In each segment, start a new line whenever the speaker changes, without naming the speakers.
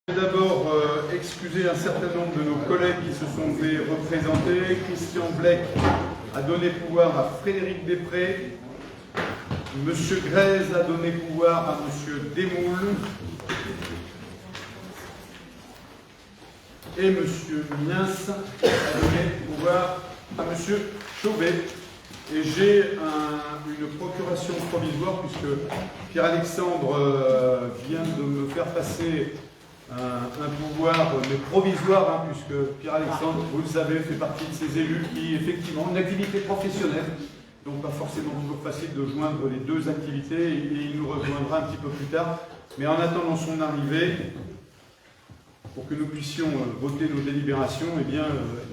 Je vais d'abord excuser un certain nombre de nos collègues qui se sont fait représenter. Christian Blec a donné pouvoir à Frédéric Després. Monsieur Grèze a donné pouvoir à Monsieur Desmoules. Et Monsieur Miens a donné pouvoir à Monsieur Chauvet. Et j'ai une procuration provisoire puisque Pierre-Alexandre vient de me faire passer un pouvoir, mais provisoire, puisque Pierre-Alexandre, vous le savez, fait partie de ces élus qui, effectivement, ont une activité professionnelle, donc pas forcément toujours facile de joindre les deux activités, et il nous rejoindra un petit peu plus tard. Mais en attendant son arrivée, pour que nous puissions voter nos délibérations, eh bien,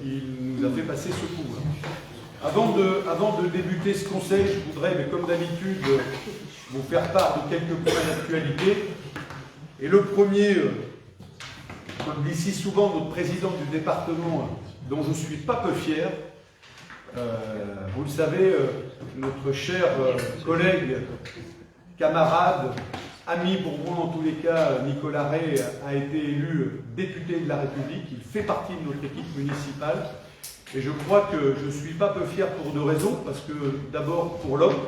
il nous a fait passer ce pouvoir. Avant de débuter ce conseil, je voudrais, mais comme d'habitude, vous faire part de quelques points d'actualité. Et le premier, comme dit si souvent notre président du département, dont je ne suis pas peu fier, vous le savez, notre cher collègue, camarade, ami pour moi en tous les cas, Nicolas Ray a été élu député de la République. Il fait partie de notre équipe municipale. Et je crois que je ne suis pas peu fier pour deux raisons. Parce que d'abord pour l'homme,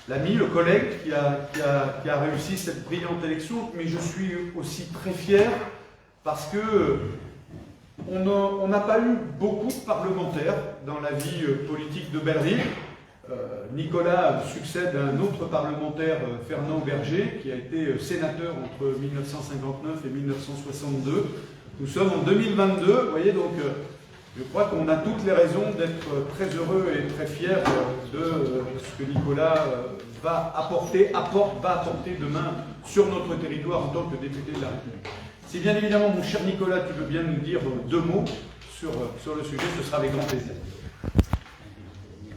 l'ami, le collègue qui a réussi cette brillante élection, mais je suis aussi très fier parce que on n'a pas eu beaucoup de parlementaires dans la vie politique de Bellerive. Nicolas succède à un autre parlementaire, Fernand Berger, qui a été sénateur entre 1959 et 1962. Nous sommes en 2022, vous voyez, donc je crois qu'on a toutes les raisons d'être très heureux et très fiers de ce que Nicolas va apporter demain sur notre territoire en tant que député de la République. Si bien évidemment, mon cher Nicolas, tu veux bien nous dire deux mots sur le sujet, ce sera avec grand plaisir.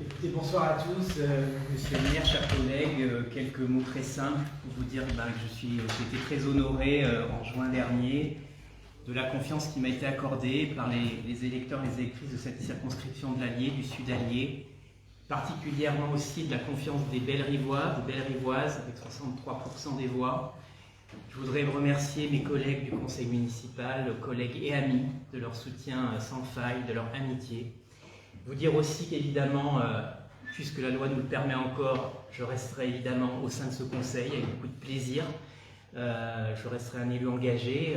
Écoutez, bonsoir à tous, monsieur le maire, chers collègues, quelques mots très simples pour vous dire que j'ai été très honoré en juin dernier de la confiance qui m'a été accordée par les électeurs et les électrices de cette circonscription de l'Allier, du Sud-Allier, particulièrement aussi de la confiance des Bellerivois, des Bellerivoises, avec 63% des voix. Je voudrais remercier mes collègues du conseil municipal, collègues et amis, de leur soutien sans faille, de leur amitié. Vous dire aussi qu'évidemment, puisque la loi nous le permet encore, je resterai évidemment au sein de ce conseil avec beaucoup de plaisir. Je resterai un élu engagé.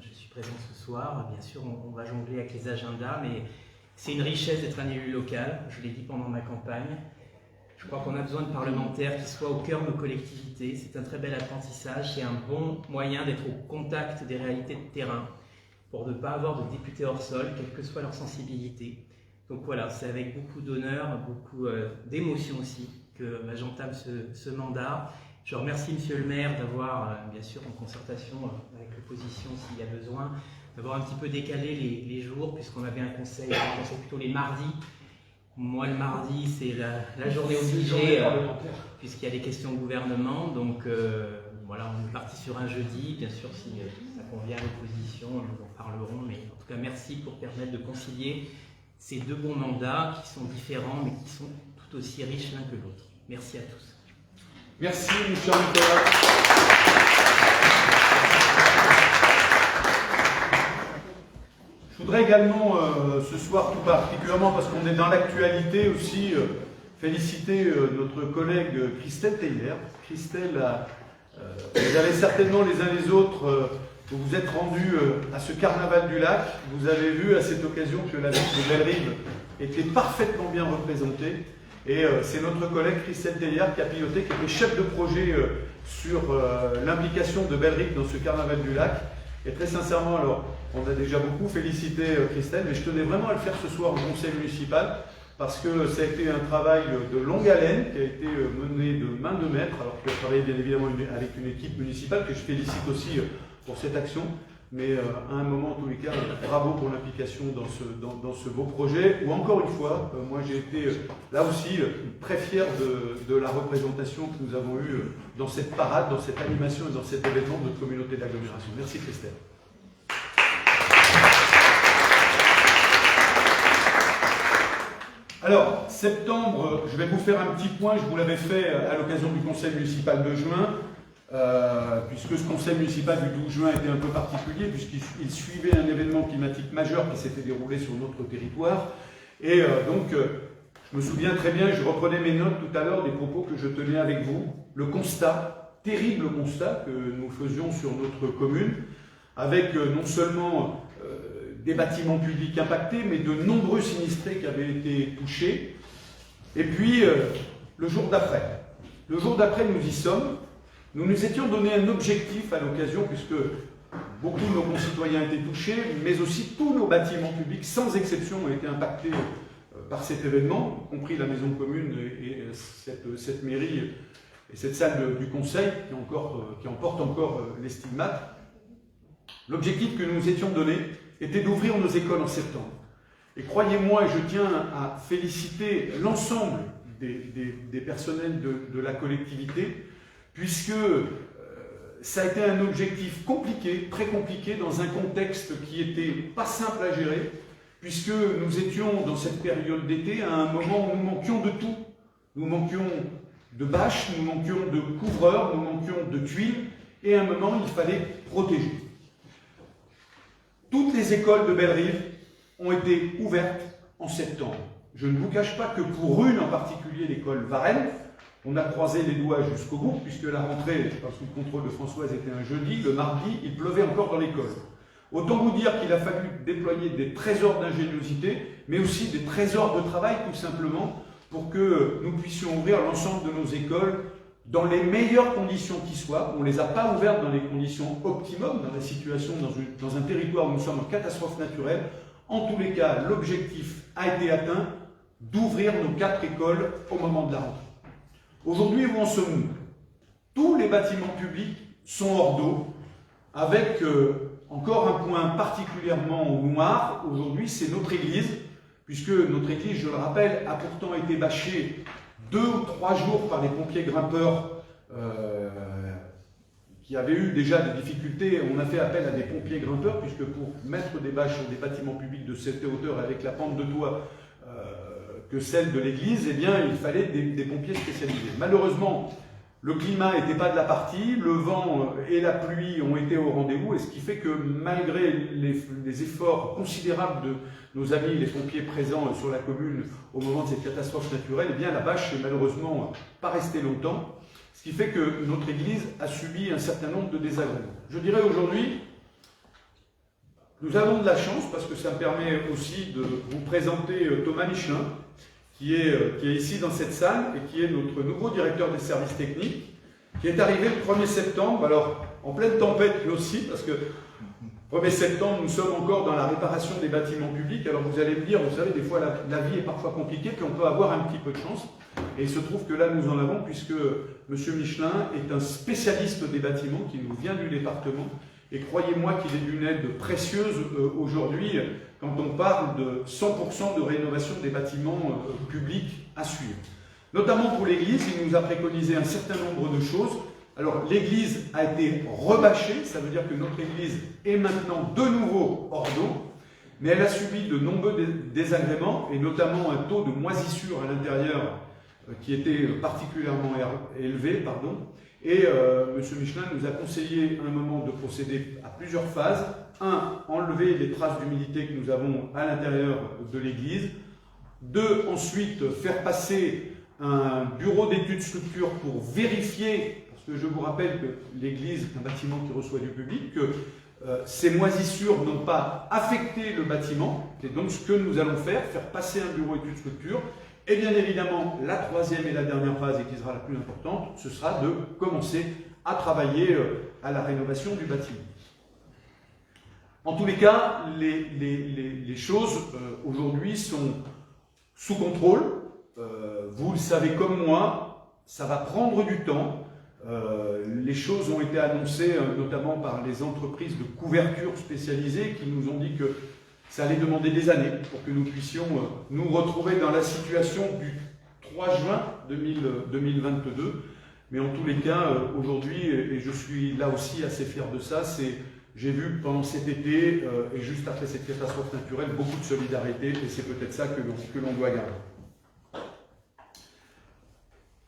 Je suis présent ce soir. Bien sûr, on va jongler avec les agendas, mais c'est une richesse d'être un élu local. Je l'ai dit pendant ma campagne. Je crois qu'on a besoin de parlementaires qui soient au cœur de nos collectivités. C'est un très bel apprentissage. C'est un bon moyen d'être au contact des réalités de terrain pour ne pas avoir de députés hors sol, quelle que soit leur sensibilité. Donc voilà, c'est avec beaucoup d'honneur, beaucoup d'émotion aussi que j'entame ce mandat. Je remercie Monsieur le maire d'avoir, bien sûr en concertation avec l'opposition s'il y a besoin, d'avoir un petit peu décalé les jours, puisqu'on avait un conseil plutôt les mardis. Moi, le mardi, c'est la journée obligée, puisqu'il y a les questions au gouvernement. Donc voilà, on est parti sur un jeudi. Bien sûr, si ça convient à l'opposition, nous en parlerons. Mais en tout cas, merci pour permettre de concilier ces deux bons mandats qui sont différents, mais qui sont tout aussi riches l'un que l'autre. Merci à tous.
Merci, mon cher Nicolas. Je voudrais également, ce soir tout particulièrement, parce qu'on est dans l'actualité aussi, féliciter notre collègue Christelle Teillier. Christelle, vous avez certainement les uns les autres, vous vous êtes rendus à ce carnaval du lac. Vous avez vu à cette occasion que la ville de Bellerive était parfaitement bien représentée. Et c'est notre collègue Christelle Teillier qui a piloté, qui était chef de projet sur l'implication de Bellerive dans ce carnaval du lac. Et très sincèrement, alors, on a déjà beaucoup félicité Christelle, mais je tenais vraiment à le faire ce soir au conseil municipal, parce que ça a été un travail de longue haleine qui a été mené de main de maître, alors que je travaillais bien évidemment avec une équipe municipale que je félicite aussi pour cette action. Mais à un moment, en tous les cas, bravo pour l'implication dans ce beau projet, où encore une fois, moi j'ai été là aussi très fier de la représentation que nous avons eue dans cette parade, dans cette animation et dans cet événement de notre communauté d'agglomération. Merci Christelle. Alors, septembre, je vais vous faire un petit point, je vous l'avais fait à l'occasion du conseil municipal de juin. puisque ce conseil municipal du 12 juin était un peu particulier, puisqu'il suivait un événement climatique majeur qui s'était déroulé sur notre territoire. Et donc, je me souviens très bien, je reprenais mes notes tout à l'heure des propos que je tenais avec vous. Le constat, terrible constat que nous faisions sur notre commune, avec non seulement des bâtiments publics impactés, mais de nombreux sinistrés qui avaient été touchés. Et puis, le jour d'après. Le jour d'après, nous y sommes. Nous nous étions donné un objectif à l'occasion, puisque beaucoup de nos concitoyens étaient touchés, mais aussi tous nos bâtiments publics, sans exception, ont été impactés par cet événement, y compris la maison commune et cette mairie et cette salle du conseil qui en porte encore les stigmates. L'objectif que nous nous étions donné était d'ouvrir nos écoles en septembre. Et croyez-moi, je tiens à féliciter l'ensemble des personnels de la collectivité, puisque ça a été un objectif compliqué, très compliqué, dans un contexte qui n'était pas simple à gérer, puisque nous étions dans cette période d'été à un moment où nous manquions de tout. Nous manquions de bâches, nous manquions de couvreurs, nous manquions de tuiles, et à un moment, il fallait protéger. Toutes les écoles de Bellerive ont été ouvertes en septembre. Je ne vous cache pas que pour une en particulier, l'école Varenne, on a croisé les doigts jusqu'au bout, puisque la rentrée, sous le contrôle de Françoise, était un jeudi. Le mardi, il pleuvait encore dans l'école. Autant vous dire qu'il a fallu déployer des trésors d'ingéniosité, mais aussi des trésors de travail, tout simplement, pour que nous puissions ouvrir l'ensemble de nos écoles dans les meilleures conditions qui soient. On ne les a pas ouvertes dans les conditions optimum, dans la situation, dans un territoire où nous sommes en catastrophe naturelle. En tous les cas, l'objectif a été atteint d'ouvrir nos 4 écoles au moment de la rentrée. Aujourd'hui, où en sommes-nous? Tous les bâtiments publics sont hors d'eau, avec encore un point particulièrement noir aujourd'hui, c'est notre église, puisque notre église, je le rappelle, a pourtant été bâchée 2 ou 3 jours par les pompiers grimpeurs qui avaient eu déjà des difficultés. On a fait appel à des pompiers grimpeurs, puisque pour mettre des bâches sur des bâtiments publics de cette hauteur avec la pente de toit que celle de l'église, eh bien, il fallait des pompiers spécialisés. Malheureusement, le climat n'était pas de la partie, le vent et la pluie ont été au rendez-vous, et ce qui fait que malgré les efforts considérables de nos amis, les pompiers présents sur la commune au moment de cette catastrophe naturelle, eh bien, la bâche n'est malheureusement pas restée longtemps, ce qui fait que notre église a subi un certain nombre de désagréments. Je dirais aujourd'hui, nous avons de la chance, parce que ça me permet aussi de vous présenter Thomas Michelin, qui est ici dans cette salle et qui est notre nouveau directeur des services techniques, qui est arrivé le 1er septembre, alors en pleine tempête lui aussi, parce que 1er septembre, nous sommes encore dans la réparation des bâtiments publics. Alors vous allez me dire, vous savez, des fois la vie est parfois compliquée, puis on peut avoir un petit peu de chance. Et il se trouve que là, nous en avons, puisque M. Michelin est un spécialiste des bâtiments qui nous vient du département. Et croyez-moi qu'il est d'une aide précieuse aujourd'hui quand on parle de 100% de rénovation des bâtiments publics à suivre. Notamment pour l'église, il nous a préconisé un certain nombre de choses. Alors l'église a été rebâchée, ça veut dire que notre église est maintenant de nouveau hors d'eau, mais elle a subi de nombreux désagréments, et notamment un taux de moisissure à l'intérieur qui était particulièrement élevé. Et M. Michelin nous a conseillé à un moment de procéder à plusieurs phases. 1. Enlever les traces d'humidité que nous avons à l'intérieur de l'église. 2. Ensuite, faire passer un bureau d'études structure pour vérifier, parce que je vous rappelle que l'église est un bâtiment qui reçoit du public, que ces moisissures n'ont pas affecté le bâtiment. C'est donc ce que nous allons faire passer un bureau d'études structure. Et bien évidemment, la 3e et la dernière phase, et qui sera la plus importante, ce sera de commencer à travailler à la rénovation du bâtiment. En tous les cas, les choses aujourd'hui sont sous contrôle. Vous le savez comme moi, ça va prendre du temps. Les choses ont été annoncées notamment par les entreprises de couverture spécialisées qui nous ont dit que ça allait demander des années pour que nous puissions nous retrouver dans la situation du 3 juin 2022. Mais en tous les cas, aujourd'hui, et je suis là aussi assez fier de ça, j'ai vu pendant cet été et juste après cette catastrophe naturelle beaucoup de solidarité, et c'est peut-être ça que l'on doit garder.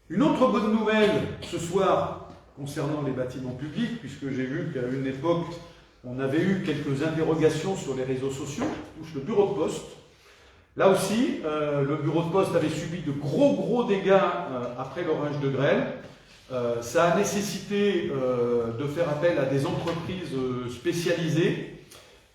Une autre bonne nouvelle ce soir, concernant les bâtiments publics, puisque j'ai vu qu'à une époque, on avait eu quelques interrogations sur les réseaux sociaux, qui touchent le bureau de poste. Là aussi, le bureau de poste avait subi de gros dégâts après l'orage de grêle. Ça a nécessité de faire appel à des entreprises spécialisées,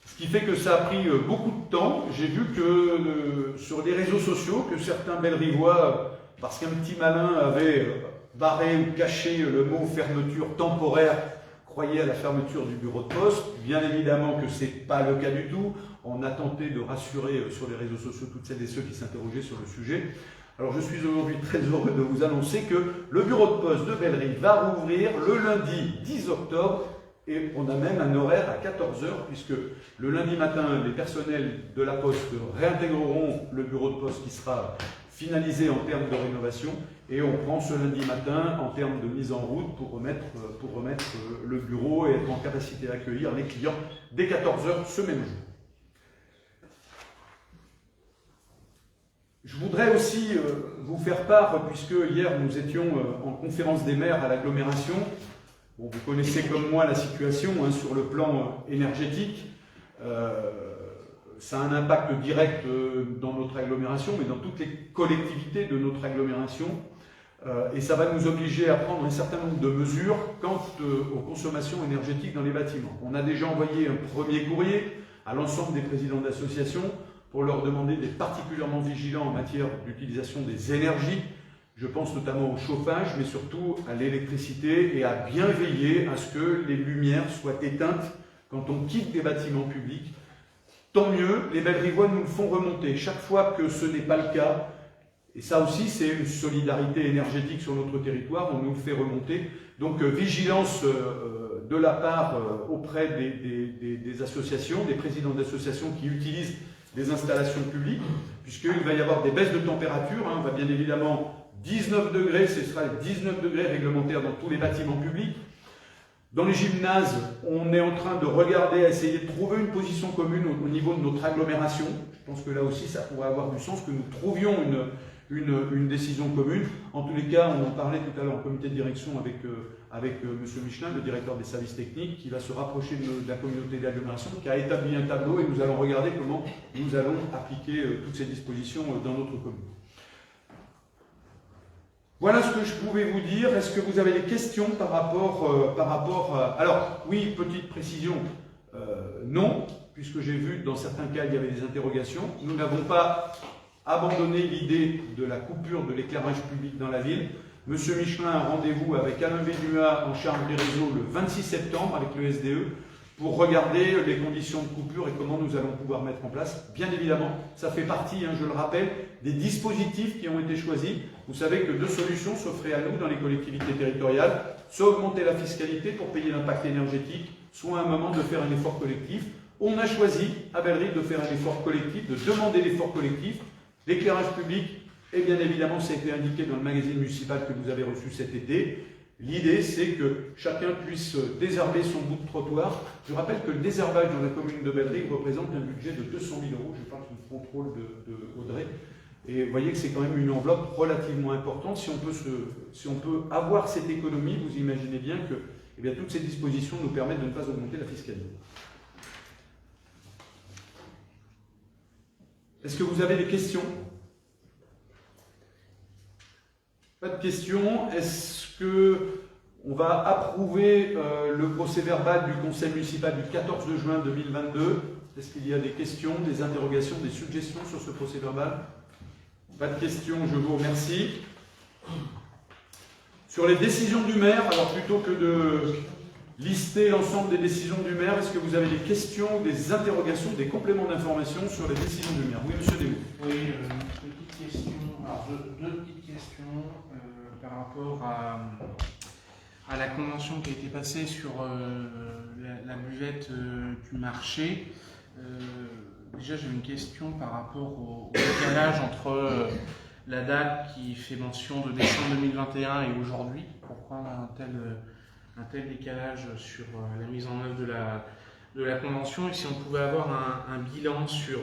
ce qui fait que ça a pris beaucoup de temps. J'ai vu que sur les réseaux sociaux, que certains Bellerivois, parce qu'un petit malin avait barré ou caché le mot fermeture temporaire, croyaient à la fermeture du bureau de poste. Bien évidemment que ce n'est pas le cas du tout. On a tenté de rassurer sur les réseaux sociaux toutes celles et ceux qui s'interrogeaient sur le sujet. Alors je suis aujourd'hui très heureux de vous annoncer que le bureau de poste de Bellerive va rouvrir le lundi 10 octobre et on a même un horaire à 14 h puisque le lundi matin, les personnels de la Poste réintégreront le bureau de poste qui sera finalisé en termes de rénovation et on prend ce lundi matin en termes de mise en route pour remettre le bureau et être en capacité d'accueillir les clients dès 14 h ce même jour. Je voudrais aussi vous faire part, puisque hier nous étions en conférence des maires à l'agglomération. Bon, vous connaissez comme moi la situation sur le plan énergétique. Ça a un impact direct dans notre agglomération, mais dans toutes les collectivités de notre agglomération. Et ça va nous obliger à prendre un certain nombre de mesures quant aux consommations énergétiques dans les bâtiments. On a déjà envoyé un premier courrier à l'ensemble des présidents d'associations pour leur demander d'être particulièrement vigilants en matière d'utilisation des énergies. Je pense notamment au chauffage, mais surtout à l'électricité et à bien veiller à ce que les lumières soient éteintes quand on quitte des bâtiments publics. Tant mieux, les Bellerivois nous le font remonter. Chaque fois que ce n'est pas le cas, et ça aussi c'est une solidarité énergétique sur notre territoire, on nous le fait remonter. Donc vigilance de la part auprès des associations, des présidents d'associations qui utilisent des installations publiques, puisqu'il va y avoir des baisses de température. On va bien évidemment 19 degrés, ce sera 19 degrés réglementaires dans tous les bâtiments publics. Dans les gymnases, on est en train de regarder, à essayer de trouver une position commune au niveau de notre agglomération. Je pense que là aussi, ça pourrait avoir du sens que nous trouvions une décision commune. En tous les cas, on en parlait tout à l'heure en comité de direction avec M. Michelin, le directeur des services techniques, qui va se rapprocher de la communauté d'agglomération, qui a établi un tableau et nous allons regarder comment nous allons appliquer toutes ces dispositions dans notre commune. Voilà ce que je pouvais vous dire. Est-ce que vous avez des questions par rapport à... Alors, oui, petite précision, non, puisque j'ai vu que dans certains cas, il y avait des interrogations. Nous n'avons pas abandonné l'idée de la coupure de l'éclairage public dans la ville. Monsieur Michelin a un rendez-vous avec Alain Vénua en charge des réseaux le 26 septembre avec le SDE pour regarder les conditions de coupure et comment nous allons pouvoir mettre en place. Bien évidemment, ça fait partie, je le rappelle, des dispositifs qui ont été choisis. Vous savez que deux solutions s'offraient à nous dans les collectivités territoriales, soit augmenter la fiscalité pour payer l'impact énergétique, soit à un moment de faire un effort collectif. On a choisi à Bellerive de faire un effort collectif, de demander l'effort collectif, l'éclairage public, et bien évidemment, ça a été indiqué dans le magazine municipal que vous avez reçu cet été. L'idée, c'est que chacun puisse désherber son bout de trottoir. Je rappelle que le désherbage dans la commune de Bellerive représente un budget de 200 000 €. Je parle sous le contrôle de Audrey. Et vous voyez que c'est quand même une enveloppe relativement importante. Si on peut avoir cette économie, vous imaginez bien que toutes ces dispositions nous permettent de ne pas augmenter la fiscalité. Est-ce que vous avez des questions ? Pas de questions. Est-ce qu'on va approuver le procès-verbal du conseil municipal du 14 juin 2022 ? Est-ce qu'il y a des questions, des interrogations, des suggestions sur ce procès-verbal ? Pas de questions, je vous remercie. Sur les décisions du maire, alors plutôt que de lister l'ensemble des décisions du maire, est-ce que vous avez des questions, des interrogations, des compléments d'information sur les décisions du maire ? Oui, monsieur Desmond.
Oui, une petite question, alors deux petites questions par rapport à la convention qui a été passée sur la buvette du marché. Déjà, j'ai une question par rapport au décalage entre la date qui fait mention de décembre 2021 et aujourd'hui. Pourquoi un tel décalage sur la mise en œuvre de la convention, et si on pouvait avoir un bilan sur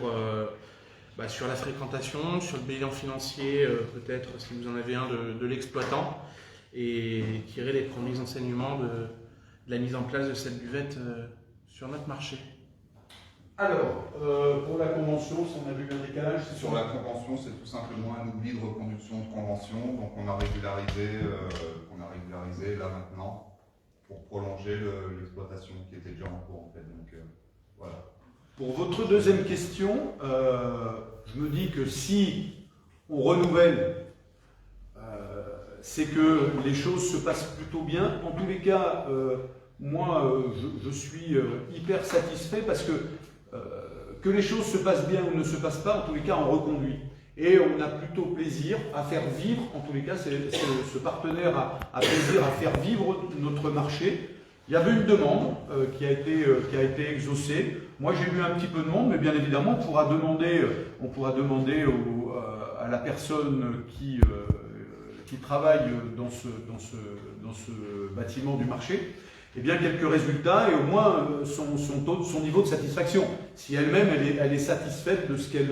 la fréquentation, sur le bilan financier, peut-être si vous en avez un de l'exploitant, et tirer les premiers enseignements de la mise en place de cette buvette sur notre marché.
Alors, pour la convention, si on a vu un décalage, c'est
Sur la convention, c'est tout simplement un oubli de reconduction de convention, donc on a régularisé là maintenant pour prolonger l'exploitation qui était déjà en cours en fait. Donc voilà.
Pour votre deuxième question, je me dis que si on renouvelle, c'est que les choses se passent plutôt bien. En tous les cas, moi, je suis hyper satisfait parce que les choses se passent bien ou ne se passent pas, en tous les cas, on reconduit. Et on a plutôt plaisir à faire vivre, en tous les cas, ce partenaire a plaisir à faire vivre notre marché. Il y avait une demande qui a été exaucée. Moi, j'ai eu un petit peu de monde, mais bien évidemment, on pourra demander à la personne qui travaille dans ce bâtiment du marché, eh bien, quelques résultats et au moins son niveau de satisfaction. Si elle-même, elle est satisfaite de ce qu'elle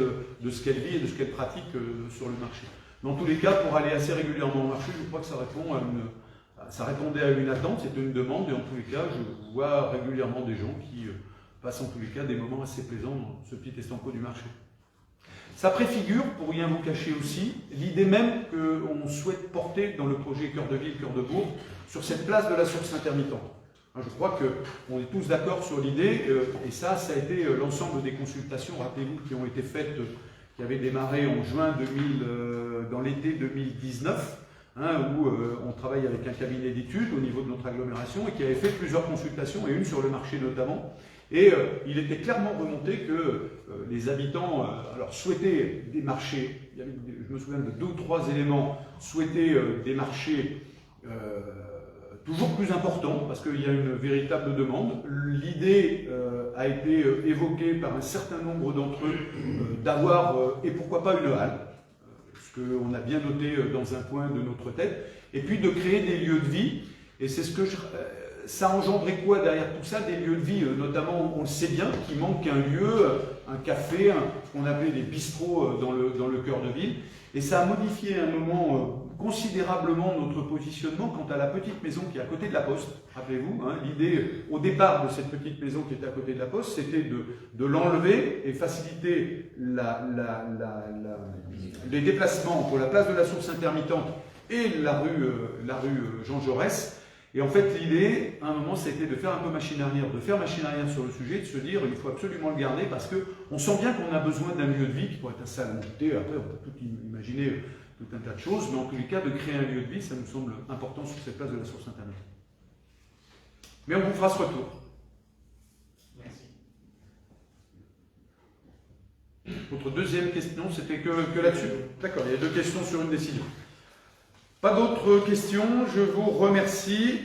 vit et de ce qu'elle pratique sur le marché. Dans tous les cas, pour aller assez régulièrement au marché, je crois que ça répondait à une attente, c'était une demande, et en tous les cas, je vois régulièrement des gens qui passent en tous les cas des moments assez plaisants dans ce petit estanco du marché. Ça préfigure, pour rien vous cacher aussi, l'idée même qu'on souhaite porter dans le projet Cœur de Ville, Cœur de Bourg, sur cette place de la source intermittente. Je crois qu'on est tous d'accord sur l'idée, et ça a été l'ensemble des consultations, rappelez-vous, qui ont été faites, qui avaient démarré en juin dans l'été 2019, où on travaille avec un cabinet d'études au niveau de notre agglomération et qui avait fait plusieurs consultations, et une sur le marché notamment. Et il était clairement remonté que les habitants souhaitaient des marchés, je me souviens de 2 ou 3 éléments, souhaitaient des marchés toujours plus importants, parce qu'il y a une véritable demande. L'idée a été évoquée par un certain nombre d'entre eux d'avoir, et pourquoi pas une halle, ce qu'on a bien noté dans un coin de notre tête, et puis de créer des lieux de vie, et c'est ce que ça engendrait quoi derrière tout ça? Des lieux de vie, notamment, on le sait bien, qu'il manque un lieu, un café, ce qu'on appelait des bistrots dans le cœur de ville. Et ça a modifié à un moment considérablement notre positionnement quant à la petite maison qui est à côté de la Poste. Rappelez-vous, l'idée au départ de cette petite maison qui était à côté de la Poste, c'était de l'enlever et faciliter les déplacements entre la place de la source intermittente et la rue Jean Jaurès. Et en fait, l'idée, à un moment, c'était de faire un peu machine arrière, de faire machine arrière sur le sujet, de se dire il faut absolument le garder parce qu'on sent bien qu'on a besoin d'un lieu de vie qui pourrait être un salon de thé. Après, on peut tout imaginer tout un tas de choses, mais en tous les cas, de créer un lieu de vie, ça nous semble important sur cette place de la source internet. Mais on vous fera ce retour.
Merci.
Votre deuxième question, c'était que là-dessus. D'accord, il y a 2 questions sur une décision. Pas d'autres questions, je vous remercie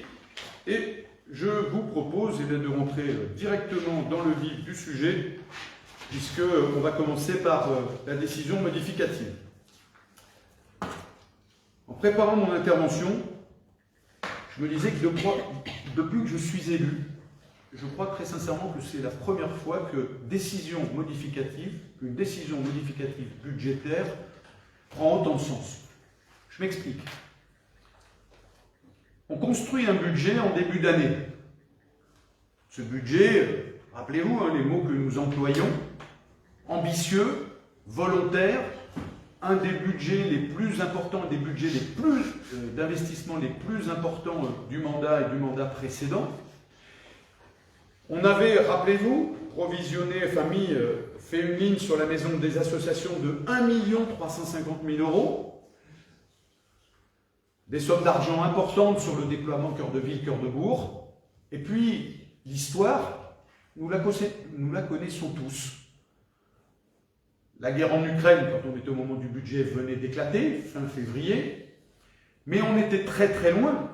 et je vous propose de rentrer directement dans le vif du sujet puisqu'on va commencer par la décision modificative. En préparant mon intervention, je me disais que depuis que je suis élu, je crois très sincèrement que c'est la première fois qu'une décision modificative budgétaire prend autant de sens. Je m'explique. On construit un budget en début d'année. Ce budget, rappelez-vous les mots que nous employons, ambitieux, volontaire, un des budgets les plus importants, des budgets d'investissement les plus importants du mandat et du mandat précédent. On avait, rappelez-vous, fait une ligne sur la maison des associations de 1 350 000 €. Des sommes d'argent importantes sur le déploiement Cœur de Ville, Cœur de Bourg. Et puis, l'histoire, nous la connaissons tous. La guerre en Ukraine, quand on était au moment du budget, venait d'éclater, fin février. Mais on était très très loin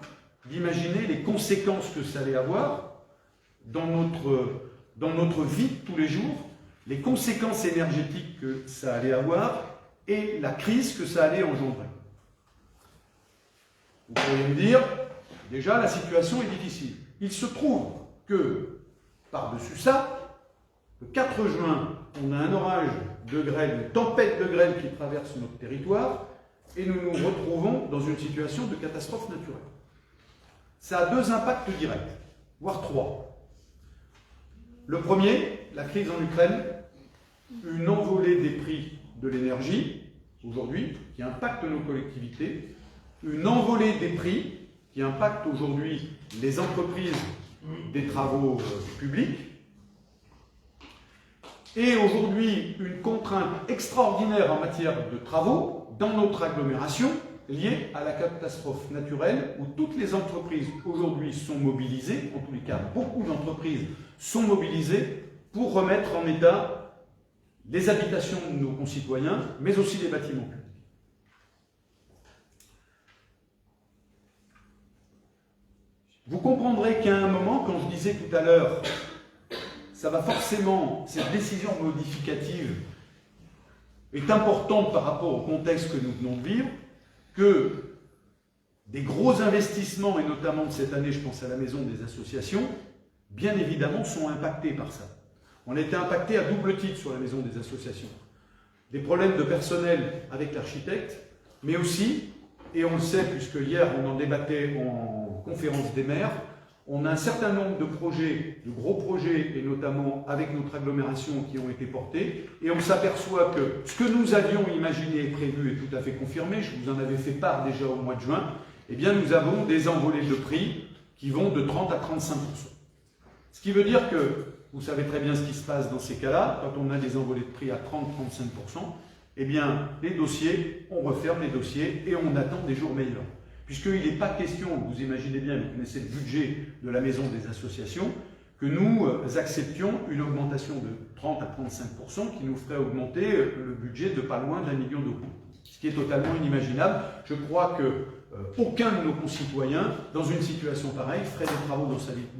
d'imaginer les conséquences que ça allait avoir dans notre vie de tous les jours, les conséquences énergétiques que ça allait avoir et la crise que ça allait engendrer. Vous pourriez me dire, déjà la situation est difficile. Il se trouve que, par-dessus ça, le 4 juin, on a un orage de grêle, une tempête de grêle qui traverse notre territoire, et nous nous retrouvons dans une situation de catastrophe naturelle. Ça a deux impacts directs, voire trois. Le premier, la crise en Ukraine, une envolée des prix de l'énergie, aujourd'hui, qui impacte nos collectivités, une envolée des prix qui impacte aujourd'hui les entreprises des travaux publics, et aujourd'hui une contrainte extraordinaire en matière de travaux dans notre agglomération liée à la catastrophe naturelle où toutes les entreprises aujourd'hui sont mobilisées, en tous les cas beaucoup d'entreprises sont mobilisées pour remettre en état les habitations de nos concitoyens, mais aussi les bâtiments publics. Vous comprendrez qu'à un moment, quand je disais tout à l'heure, ça va forcément, cette décision modificative est importante par rapport au contexte que nous venons de vivre, que des gros investissements, et notamment de cette année, je pense à la maison des associations, bien évidemment sont impactés par ça. On a été impacté à double titre sur la maison des associations. Des problèmes de personnel avec l'architecte, mais aussi, et on le sait puisque hier on en débattait en conférence des maires, on a un certain nombre de projets, de gros projets, et notamment avec notre agglomération qui ont été portés, et on s'aperçoit que ce que nous avions imaginé et prévu est tout à fait confirmé, je vous en avais fait part déjà au mois de juin, eh bien nous avons des envolées de prix qui vont de 30 à 35%. Ce qui veut dire que, vous savez très bien ce qui se passe dans ces cas-là, quand on a des envolées de prix à 30-35%, eh bien les dossiers, on referme les dossiers et on attend des jours meilleurs. Puisqu'il n'est pas question, vous imaginez bien, vous connaissez le budget de la maison des associations, que nous acceptions une augmentation de 30 à 35% qui nous ferait augmenter le budget de pas loin d'1 million d'euros. Ce qui est totalement inimaginable. Je crois qu'aucun de nos concitoyens, dans une situation pareille, ferait des travaux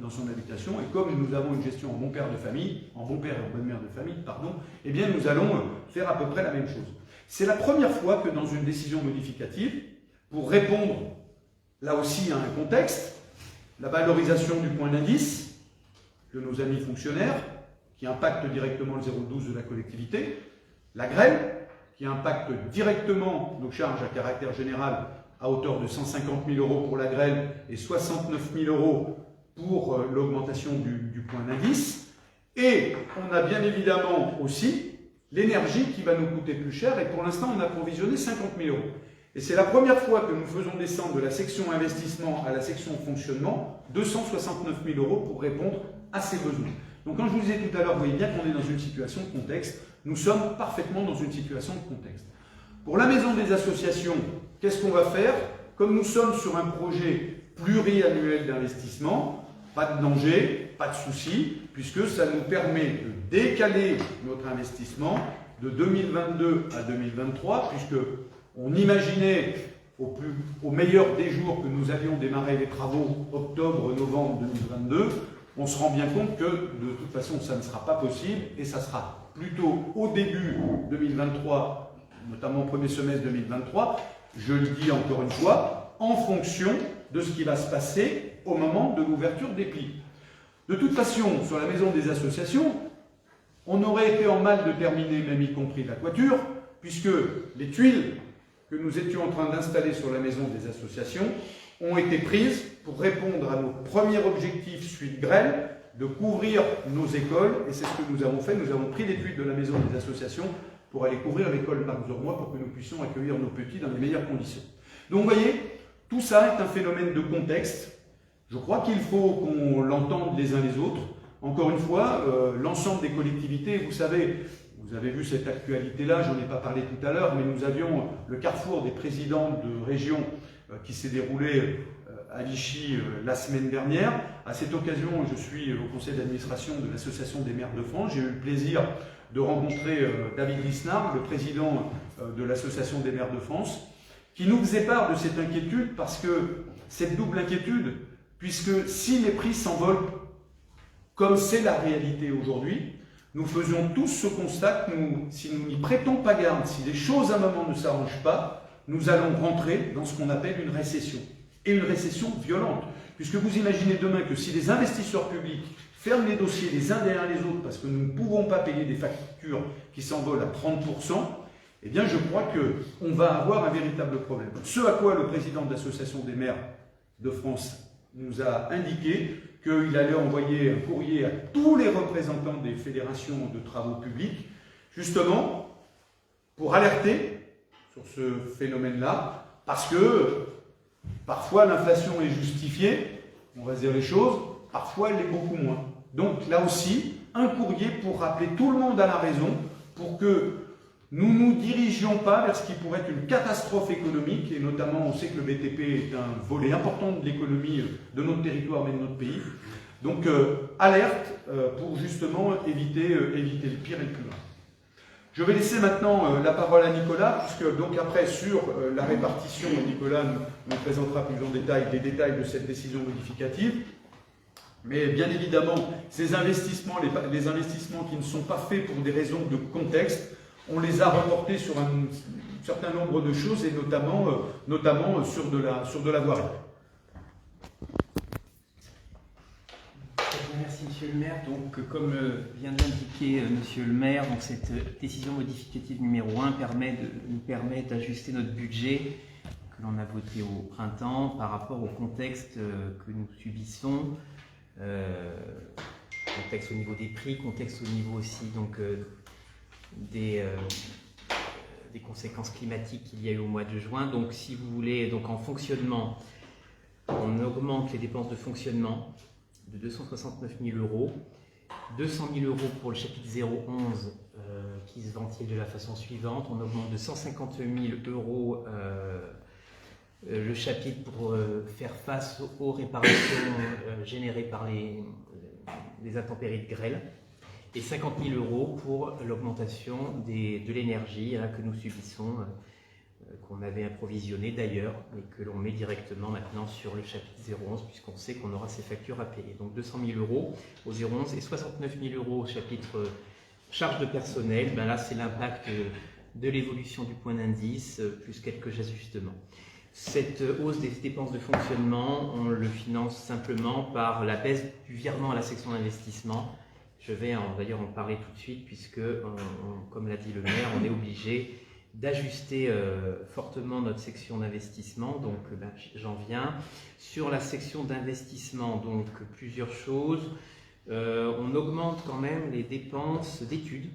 dans son habitation. Et comme nous avons une gestion en bon père de famille, en bon père et en bonne mère de famille, pardon, eh bien nous allons faire à peu près la même chose. C'est la première fois que dans une décision modificative, pour répondre là aussi à un contexte, la valorisation du point d'indice de nos amis fonctionnaires, qui impacte directement le 0,12 de la collectivité, la grêle, qui impacte directement nos charges à caractère général à hauteur de 150 000 € pour la grêle et 69 000 € pour l'augmentation du point d'indice. Et on a bien évidemment aussi l'énergie qui va nous coûter plus cher, et pour l'instant on a provisionné 50 000 €. Et c'est la première fois que nous faisons descendre de la section investissement à la section fonctionnement 269 000 € pour répondre à ces besoins. Donc quand je vous disais tout à l'heure, vous voyez bien qu'on est dans une situation de contexte, nous sommes parfaitement dans une situation de contexte. Pour la maison des associations, qu'est-ce qu'on va faire? Comme nous sommes sur un projet pluriannuel d'investissement, pas de danger, pas de souci, puisque ça nous permet de décaler notre investissement de 2022 à 2023, puisque on imaginait au meilleur des jours que nous allions démarrer les travaux octobre-novembre 2022. On se rend bien compte que de toute façon ça ne sera pas possible et ça sera plutôt au début 2023, notamment au premier semestre 2023, je le dis encore une fois, en fonction de ce qui va se passer au moment de l'ouverture des plis. De toute façon, sur la maison des associations, on aurait été en mal de terminer, même y compris la toiture, puisque les tuiles que nous étions en train d'installer sur la maison des associations ont été prises pour répondre à nos premiers objectifs suite grêle, de couvrir nos écoles, et c'est ce que nous avons fait. Nous avons pris les tuiles de la maison des associations pour aller couvrir l'école Marc-Zormois pour que nous puissions accueillir nos petits dans les meilleures conditions. Donc vous voyez, tout ça est un phénomène de contexte. Je crois qu'il faut qu'on l'entende les uns les autres. Encore une fois, l'ensemble des collectivités, vous savez, vous avez vu cette actualité-là, j'en ai pas parlé tout à l'heure, mais nous avions le carrefour des présidents de région qui s'est déroulé à Vichy la semaine dernière. À cette occasion, je suis au conseil d'administration de l'Association des maires de France. J'ai eu le plaisir de rencontrer David Lisnard, le président de l'Association des maires de France, qui nous faisait part de cette inquiétude, parce que cette double inquiétude, puisque si les prix s'envolent, comme c'est la réalité aujourd'hui, nous faisons tous ce constat que si nous n'y prêtons pas garde, si les choses à un moment ne s'arrangent pas, nous allons rentrer dans ce qu'on appelle une récession. Et une récession violente. Puisque vous imaginez demain que si les investisseurs publics ferment les dossiers les uns derrière les autres parce que nous ne pouvons pas payer des factures qui s'envolent à 30%, eh bien je crois qu'on va avoir un véritable problème. Ce à quoi le président de l'Association des maires de France nous a indiqué qu'il allait envoyer un courrier à tous les représentants des fédérations de travaux publics, justement pour alerter sur ce phénomène-là, parce que parfois l'inflation est justifiée, on va se dire les choses, parfois elle l'est beaucoup moins. Donc là aussi, un courrier pour rappeler tout le monde à la raison, pour que nous ne nous dirigions pas vers ce qui pourrait être une catastrophe économique, et notamment on sait que le BTP est un volet important de l'économie de notre territoire mais de notre pays. Donc alerte pour justement éviter le pire et le plus grave. Je vais laisser maintenant la parole à Nicolas, puisque donc après sur la répartition, Nicolas nous présentera plus en détail les détails de cette décision modificative. Mais bien évidemment, ces investissements, les investissements qui ne sont pas faits pour des raisons de contexte, on les a reportés sur un certain nombre de choses, et notamment sur de la voirie.
Merci Monsieur le maire. Donc, comme vient de l'indiquer Monsieur le maire, donc cette décision modificative numéro 1 nous permet d'ajuster notre budget que l'on a voté au printemps par rapport au contexte que nous subissons, contexte au niveau des prix, contexte au niveau aussi donc des conséquences climatiques qu'il y a eu au mois de juin. Donc, si vous voulez, donc en fonctionnement, on augmente les dépenses de fonctionnement de 269 000 €, 200 000 € pour le chapitre 011 qui se ventile de la façon suivante. On augmente de 150 000 € le chapitre pour faire face aux réparations générées par les intempéries de grêle, et 50 000 € pour l'augmentation de l'énergie que nous subissons, qu'on avait approvisionné d'ailleurs, mais que l'on met directement maintenant sur le chapitre 011, puisqu'on sait qu'on aura ces factures à payer. Donc 200 000 € au 011 et 69 000 € au chapitre charges de personnel. Ben là, c'est l'impact de l'évolution du point d'indice, plus quelques ajustements. Cette hausse des dépenses de fonctionnement, on le finance simplement par la baisse du virement à la section d'investissement. Je vais d'ailleurs en parler tout de suite, puisque, comme l'a dit le maire, on est obligé d'ajuster fortement notre section d'investissement. Donc j'en viens. Sur la section d'investissement, donc plusieurs choses. On augmente quand même les dépenses d'études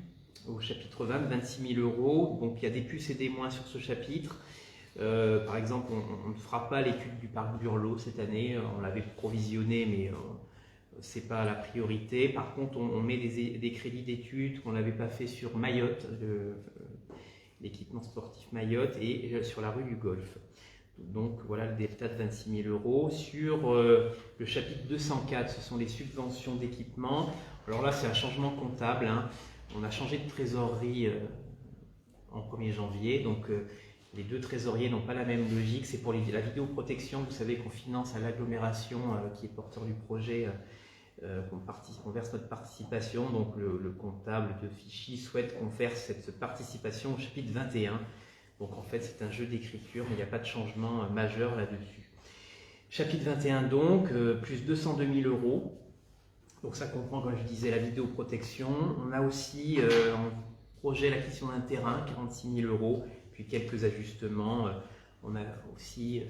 au chapitre 20, 26 000 €. Donc il y a des plus et des moins sur ce chapitre. Par exemple, on ne fera pas l'étude du parc Burlot cette année. On l'avait provisionné, mais ce n'est pas la priorité. Par contre, on met des crédits d'études qu'on n'avait pas fait sur Mayotte, l'équipement sportif Mayotte, et sur la rue du Golfe. Donc voilà le delta de 26 000 €. Sur le chapitre 204, ce sont les subventions d'équipement. Alors là, c'est un changement comptable. On a changé de trésorerie en 1er janvier. Donc les deux trésoriers n'ont pas la même logique. C'est pour la vidéoprotection. Vous savez qu'on finance à l'agglomération qui est porteur du projet. On verse notre participation, donc le comptable de Fichy souhaite qu'on verse cette participation au chapitre 21. Donc en fait c'est un jeu d'écriture, mais il n'y a pas de changement majeur là-dessus. Chapitre 21 donc, plus 202 000 €. Donc ça comprend, comme je disais, la vidéoprotection. On a aussi en projet l'acquisition d'un terrain, 46 000 €, puis quelques ajustements. On a aussi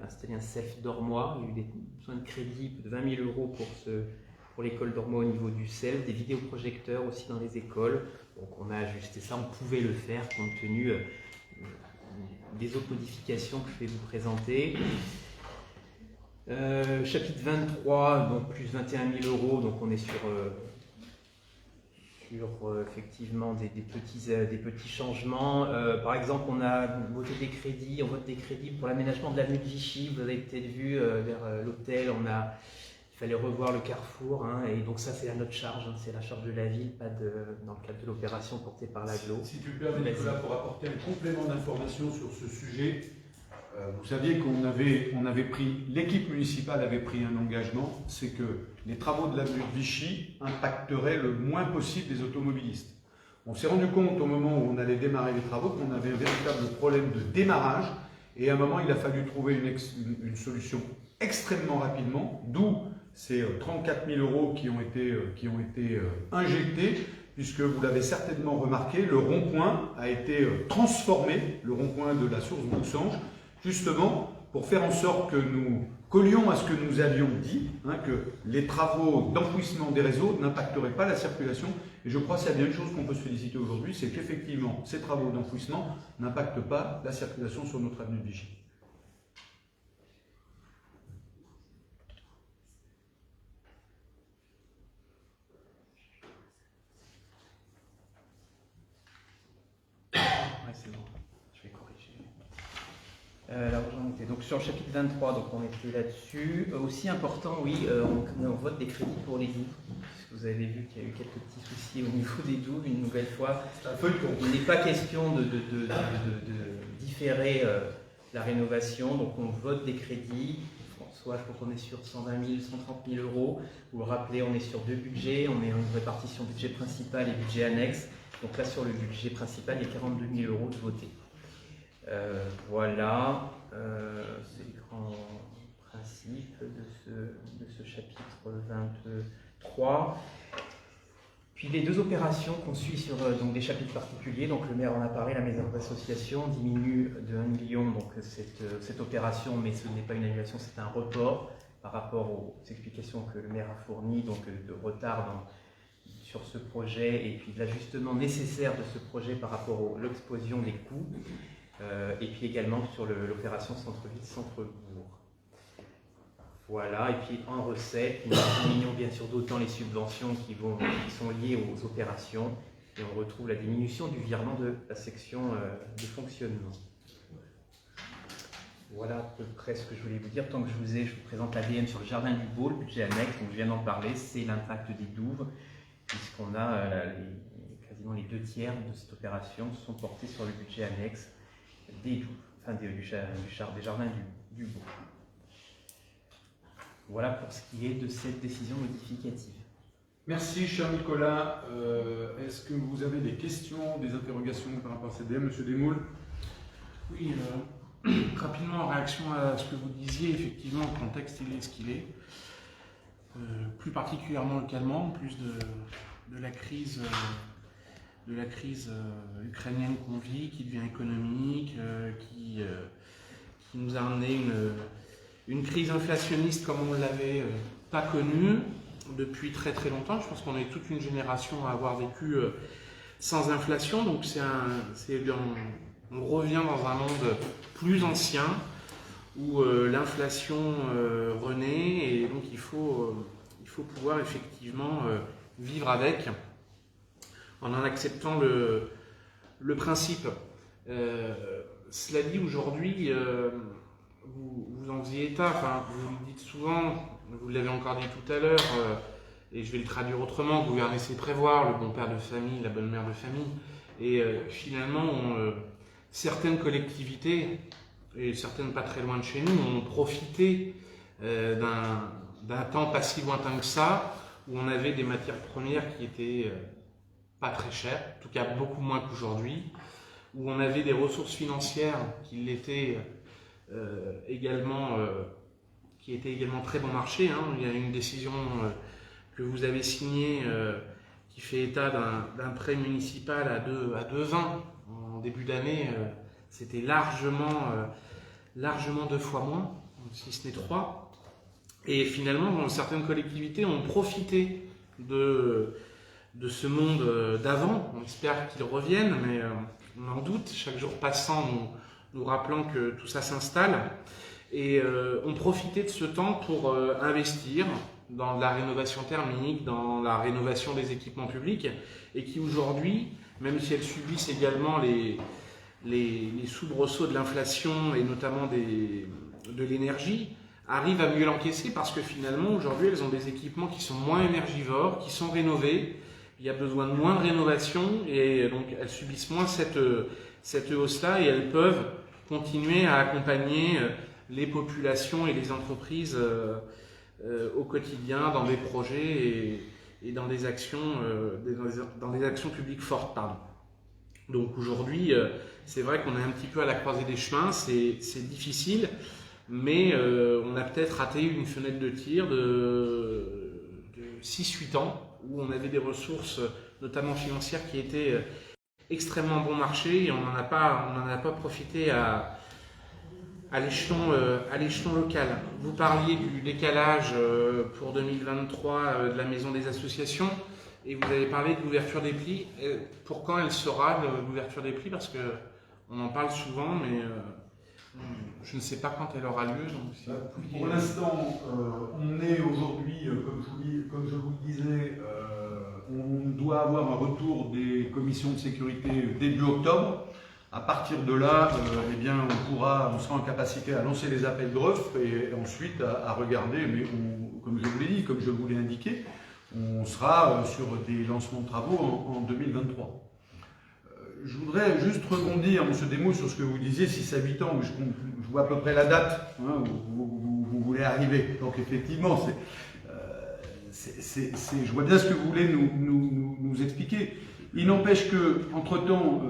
installé un self dormoir. Il y a eu des besoins de crédit de 20 000 € pour l'école dormoir au niveau du self, des vidéoprojecteurs aussi dans les écoles. Donc on a ajusté ça, on pouvait le faire compte tenu des autres modifications que je vais vous présenter. Chapitre 23, donc plus 21 000 €, donc on est sur effectivement des petits changements. Par exemple, on a voté des crédits, on vote des crédits pour l'aménagement de l'avenue de Vichy. Vous avez peut-être vu vers l'hôtel, il fallait revoir le carrefour, et donc ça c'est à notre charge, c'est la charge de la ville, pas dans le cadre de l'opération portée par l'AGLO.
Si tu permets, Nicolas, pour apporter un complément d'information sur ce sujet, vous saviez l'équipe municipale avait pris un engagement, c'est que les travaux de l'avenue de Vichy impacteraient le moins possible les automobilistes. On s'est rendu compte au moment où on allait démarrer les travaux qu'on avait un véritable problème de démarrage, et à un moment il a fallu trouver une solution extrêmement rapidement, d'où ces 34 000 € qui ont été injectés puisque vous l'avez certainement remarqué, le rond-point a été transformé, le rond-point de la source Boussange, justement pour faire en sorte que nous collions à ce que nous avions dit, que les travaux d'enfouissement des réseaux n'impacteraient pas la circulation. Et je crois que c'est bien une chose qu'on peut se féliciter aujourd'hui, c'est qu'effectivement, ces travaux d'enfouissement n'impactent pas la circulation sur notre avenue de Vichy.
Ouais, c'est bon, je vais corriger. Alors, j'en étais. Donc, sur le chapitre 23, donc on était là-dessus. Aussi important, oui, on vote des crédits pour les douves. Vous avez vu qu'il y a eu quelques petits soucis au niveau des douves, une nouvelle fois. Il n'est pas question de différer la rénovation, donc on vote des crédits. François, je crois qu'on est sur 120 000, 130 000 euros. Vous le rappelez, on est sur deux budgets, on est en une répartition budget principal et budget annexe. Donc là, sur le budget principal, il y a 42 000 euros de votés. Voilà, c'est les grands principes de ce chapitre 23. Puis les deux opérations qu'on suit sur donc des chapitres particuliers, donc le maire en a parlé, la maison d'association diminue de 1 million donc cette opération, mais ce n'est pas une annulation, c'est un report par rapport aux explications que le maire a fournies, donc de retard sur ce projet et puis de l'ajustement nécessaire de ce projet par rapport à l'explosion des coûts, et puis également sur l'opération centre-ville, centre-bourg. Voilà, et puis en recettes, nous diminuons bien sûr d'autant les subventions qui sont liées aux opérations, et on retrouve la diminution du virement de la section de fonctionnement. Voilà à peu près ce que je voulais vous dire. Tant que je vous présente l'ADM sur le jardin du Beau, le budget annexe, donc je viens d'en parler, c'est l'impact des douves, puisqu'on a quasiment les 2/3 de cette opération sont portés sur le budget annexe des douves, enfin des jardins du Beau. Voilà pour ce qui est de cette décision modificative.
Merci, cher Nicolas. Est-ce que vous avez des questions, des interrogations par rapport à cette DM, M. Desmoules?
Oui, rapidement en réaction à ce que vous disiez, effectivement, le contexte il est ce qu'il est. Plus particulièrement localement, en plus de la crise ukrainienne qu'on vit, qui devient économique, qui nous a amené une crise inflationniste comme on ne l'avait pas connue depuis très très longtemps. Je pense qu'on est toute une génération à avoir vécu sans inflation, donc on revient dans un monde plus ancien où l'inflation renaît, et donc il faut pouvoir effectivement vivre avec en acceptant le principe. Cela dit, aujourd'hui, vous en faisiez état, enfin, vous le dites souvent, vous l'avez encore dit tout à l'heure, et je vais le traduire autrement: gouverner c'est prévoir, le bon père de famille, la bonne mère de famille. Et finalement, certaines collectivités, et certaines pas très loin de chez nous, ont profité d'un temps pas si lointain que ça, où on avait des matières premières qui étaient pas très chères, en tout cas beaucoup moins qu'aujourd'hui, où on avait des ressources financières qui l'étaient qui était également très bon marché. Il y a une décision que vous avez signée qui fait état d'un prêt municipal à 2,20 en début d'année. C'était largement 2 fois moins, si ce n'est 3. Et finalement, certaines collectivités ont profité de ce monde d'avant. On espère qu'il revienne, mais on en doute, chaque jour passant, nous rappelant que tout ça s'installe. Et on profitait de ce temps pour investir dans la rénovation thermique, dans la rénovation des équipements publics, et qui aujourd'hui, même si elles subissent également les soubresauts de l'inflation et notamment de l'énergie, arrivent à mieux l'encaisser, parce que finalement aujourd'hui elles ont des équipements qui sont moins énergivores, qui sont rénovés. Il y a besoin de moins de rénovation, et donc elles subissent moins cette hausse-là, et elles peuvent continuer à accompagner les populations et les entreprises au quotidien dans des projets et dans des actions publiques fortes. Donc aujourd'hui, c'est vrai qu'on est un petit peu à la croisée des chemins, c'est difficile, mais on a peut-être raté une fenêtre de tir de 6-8 ans, où on avait des ressources notamment financière, qui était extrêmement bon marché et on n'en a pas profité à l'échelon local. Vous parliez du décalage pour 2023 de la maison des associations et vous avez parlé de l'ouverture des prix. Pour quand elle sera l'ouverture des prix? Parce qu'on en parle souvent, mais je ne sais pas quand elle aura lieu. Donc si vous pouviez...
Pour l'instant, on est aujourd'hui, comme je vous le disais, on doit avoir un retour des commissions de sécurité début octobre. À partir de là, eh bien, on sera en capacité à lancer les appels d'offres et ensuite à regarder, mais comme je vous l'ai dit, comme je vous l'ai indiqué, on sera sur des lancements de travaux en 2023. Je voudrais juste rebondir, M. Desmoules, sur ce que vous disiez, 6 à 8 ans, je vois à peu près la date où vous voulez arriver. Donc effectivement, je vois bien ce que vous voulez nous expliquer. Il n'empêche qu'entre-temps,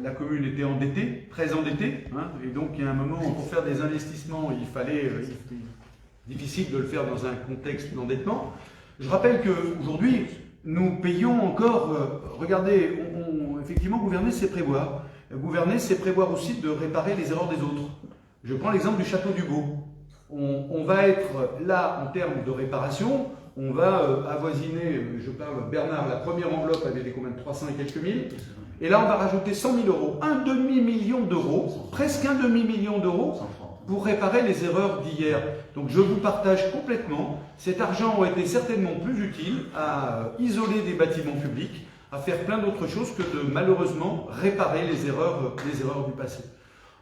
la commune était endettée, très endettée, et donc il y a un moment, pour faire des investissements, il fallait, difficile de le faire dans un contexte d'endettement. Je rappelle qu'aujourd'hui, nous payons encore, regardez, effectivement, gouverner, c'est prévoir. Gouverner, c'est prévoir aussi de réparer les erreurs des autres. Je prends l'exemple du château du Beau. On va être là, en termes de réparation, on va avoisiner, je parle Bernard, la première enveloppe avait des combien de 300 et quelques mille. Et là, on va rajouter 100 000 euros, un demi-million d'euros, presque un demi-million d'euros, pour réparer les erreurs d'hier. Donc je vous partage complètement, cet argent aurait été certainement plus utile à isoler des bâtiments publics, à faire plein d'autres choses que de malheureusement réparer les erreurs du passé.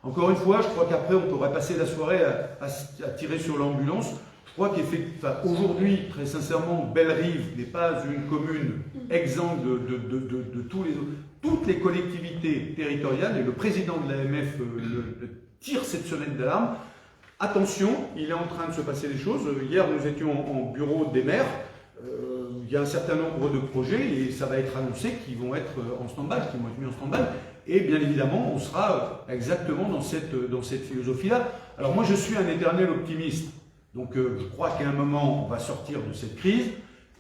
Encore une fois, je crois qu'après on pourrait passer la soirée à tirer sur l'ambulance. Je crois qu'aujourd'hui, très sincèrement, Bellerive n'est pas une commune exempte de toutes les collectivités territoriales, et le président de l'AMF tire cette sonnette d'alarme. Attention, il est en train de se passer des choses. Hier, nous étions en bureau des maires. Il y a un certain nombre de projets et ça va être annoncé qu'ils vont être en stand-by, qu'ils vont être mis en stand-by. Et bien évidemment, on sera exactement dans cette philosophie-là. Alors moi, je suis un éternel optimiste. Donc je crois qu'à un moment, on va sortir de cette crise.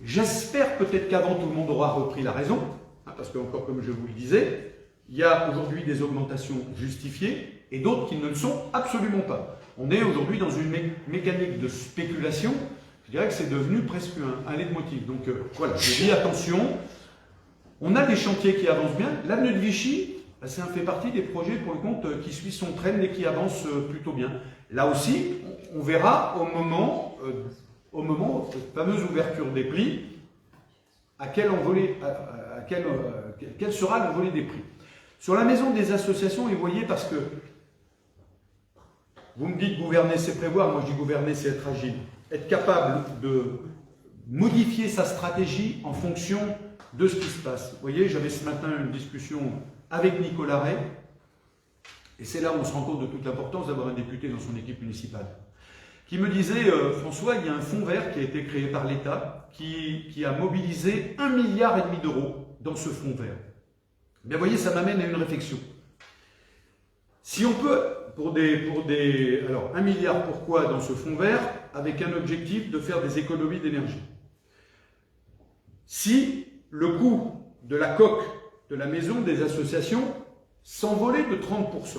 J'espère peut-être qu'avant, tout le monde aura repris la raison. Parce que, encore comme je vous le disais, il y a aujourd'hui des augmentations justifiées et d'autres qui ne le sont absolument pas. On est aujourd'hui dans une mécanique de spéculation. Je dirais que c'est devenu presque un leitmotiv. Donc voilà, je dis attention. On a des chantiers qui avancent bien. L'avenue de Vichy, ça fait partie des projets pour le compte qui suit son train et qui avance plutôt bien. Là aussi, on verra au moment de cette fameuse ouverture des prix, quel sera l'envolée des prix. Sur la maison des associations, et vous voyez, parce que vous me dites gouverner c'est prévoir, moi je dis gouverner c'est être agile. Être capable de modifier sa stratégie en fonction de ce qui se passe. Vous voyez, j'avais ce matin une discussion avec Nicolas Ray, et c'est là où on se rend compte de toute l'importance d'avoir un député dans son équipe municipale, qui me disait, François, il y a un fonds vert qui a été créé par l'État, qui a mobilisé 1,5 milliard d'euros dans ce fonds vert. Bien, vous voyez, ça m'amène à une réflexion. Si on peut, alors 1 milliard, pourquoi dans ce fonds vert, avec un objectif de faire des économies d'énergie. Si le coût de la coque de la maison des associations s'envolait de 30%,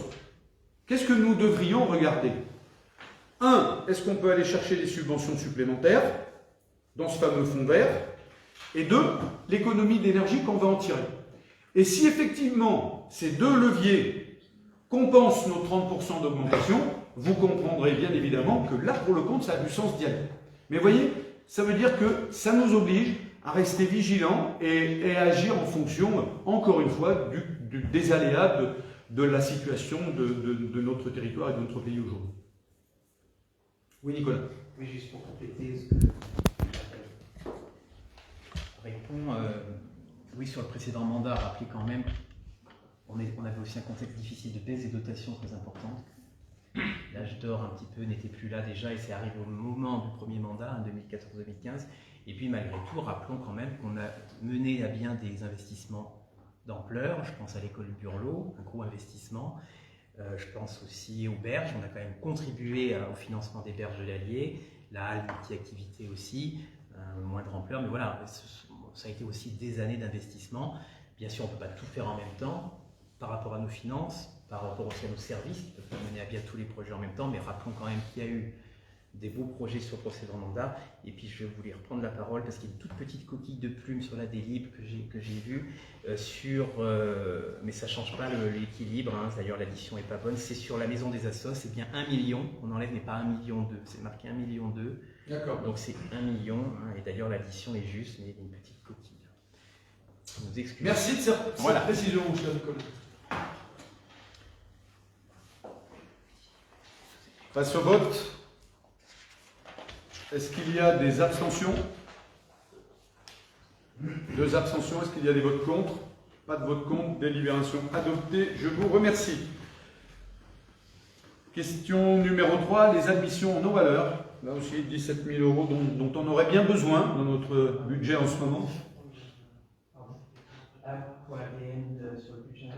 qu'est-ce que nous devrions regarder? 1, est-ce qu'on peut aller chercher des subventions supplémentaires dans ce fameux fonds vert? Et 2, l'économie d'énergie qu'on va en tirer. Et si effectivement ces deux leviers compensent nos 30% d'augmentation, vous comprendrez bien évidemment que là, pour le compte, ça a du sens d'y aller. Mais vous voyez, ça veut dire que ça nous oblige à rester vigilants et à agir en fonction, encore une fois, des aléas de la situation de notre territoire et de notre pays aujourd'hui. Oui, Nicolas.
Oui, juste pour compléter ce que répond, oui, sur le précédent mandat, rappelez quand même, on avait aussi un contexte difficile de baisse des dotations très importantes. L'âge d'or un petit peu n'était plus là déjà et c'est arrivé au moment du premier mandat, en 2014-2015. Et puis malgré tout, rappelons quand même qu'on a mené à bien des investissements d'ampleur. Je pense à l'école Burlot, un gros investissement. Je pense aussi aux berges. On a quand même contribué au financement des berges de l'Allier. La halle multi-activité aussi, moindre ampleur. Mais voilà, ça a été aussi des années d'investissement. Bien sûr, on ne peut pas tout faire en même temps par rapport à nos finances, par rapport aussi à nos services qui ne peuvent pas mener à bien tous les projets en même temps, mais rappelons quand même qu'il y a eu des beaux projets sur le précédent mandat. Et puis je voulais reprendre la parole parce qu'il y a une toute petite coquille de plume sur la Délib que j'ai vue, mais ça ne change pas l'équilibre, hein. D'ailleurs l'addition n'est pas bonne, c'est sur la maison des assos, c'est bien 1 million, on enlève mais pas 1,2 million, c'est marqué 1,2 million.
D'accord.
Donc c'est 1 million, hein, et d'ailleurs l'addition est juste, mais il y a une petite coquille. On nous excuse.
Merci de cette précision, mon cher Nicolas. Passe au vote. Est-ce qu'il y a des abstentions? 2 abstentions. Est-ce qu'il y a des votes contre? Pas de vote contre. Délibération adoptée. Je vous remercie. Question numéro 3, les admissions en non-valeur. Là aussi, 17 000 € dont on aurait bien besoin dans notre budget en ce moment.
Pour l'ADN sur le budget.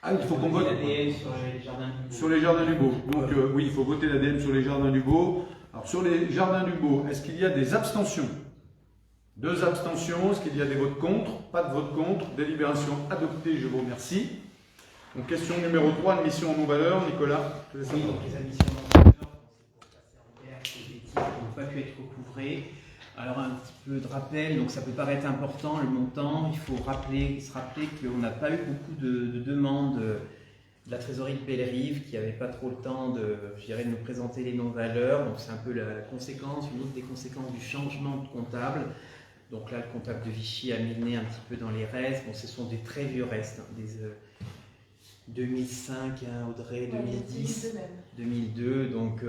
Ah, il faut qu'on vote
l'ADN sur les jardins du Beau.
sur les jardins du Beau. Donc oui, il faut voter l'ADN sur les jardins du Beau. Alors sur les jardins du Beau, est-ce qu'il y a des abstentions? 2 abstentions. Est-ce qu'il y a des votes contre? Pas de vote contre. Délibération adoptée, je vous remercie. Donc question numéro 3, admission en non-valeur. Nicolas, je te laisse la
Oui,
parole.
donc les admissions en non-valeur, c'est pour passer en vert, c'est des titres qui n'ont pas pu être recouvrés. Alors un petit peu de rappel, donc ça peut paraître important le montant, il faut se rappeler qu'on n'a pas eu beaucoup de demandes de la trésorerie de Bellerive qui n'avait pas trop le temps de nous présenter les non-valeurs, donc c'est un peu la conséquence, une autre des conséquences du changement de comptable. Donc là le comptable de Vichy a mis le nez un petit peu dans les restes, bon ce sont des très vieux restes, hein, des 2005, hein, Audrey, 2010, 2002, donc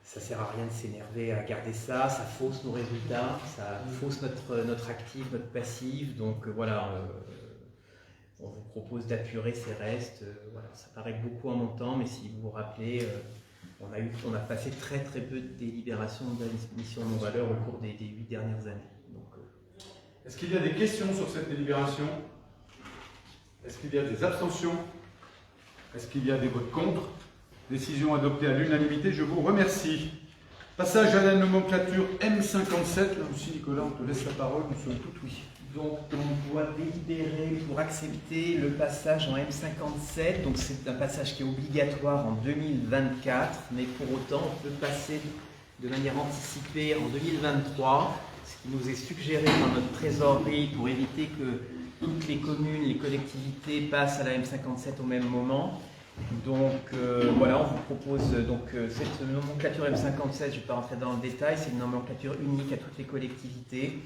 ça sert à rien de s'énerver à garder ça, ça fausse nos résultats, ça fausse notre actif, notre passif, donc voilà, on vous propose d'apurer ces restes, voilà, ça paraît beaucoup en montant, mais si vous vous rappelez, on a passé très peu de délibérations d'admission non valeur au cours des 8 dernières années.
Est-ce qu'il y a des questions sur cette délibération? Est-ce qu'il y a des abstentions? Est-ce qu'il y a des votes contre? Décision adoptée à l'unanimité, je vous remercie. Passage à la nomenclature M57. Là aussi, Nicolas, on te laisse la parole, nous sommes tout oui.
Donc, on doit délibérer pour accepter le passage en M57. Donc, c'est un passage qui est obligatoire en 2024, mais pour autant, on peut passer de manière anticipée en 2023, ce qui nous est suggéré dans notre trésorerie pour éviter que toutes les communes, les collectivités passent à la M57 au même moment. Donc voilà, on vous propose cette nomenclature M57, je ne vais pas rentrer dans le détail, c'est une nomenclature unique à toutes les collectivités.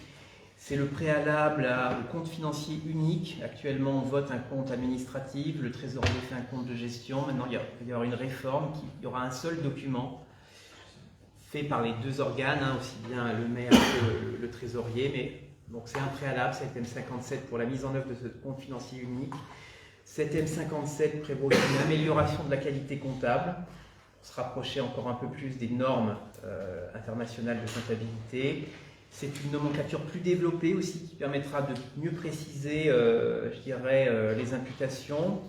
C'est le préalable au compte financier unique. Actuellement, on vote un compte administratif, le trésorier fait un compte de gestion. Maintenant, il va y avoir une réforme, il y aura un seul document fait par les 2 organes, hein, aussi bien le maire que le trésorier. Mais donc c'est un préalable, c'est M57 pour la mise en œuvre de ce compte financier unique. Cette M57 prévoit aussi une amélioration de la qualité comptable pour se rapprocher encore un peu plus des normes internationales de comptabilité. C'est une nomenclature plus développée aussi qui permettra de mieux préciser, les imputations.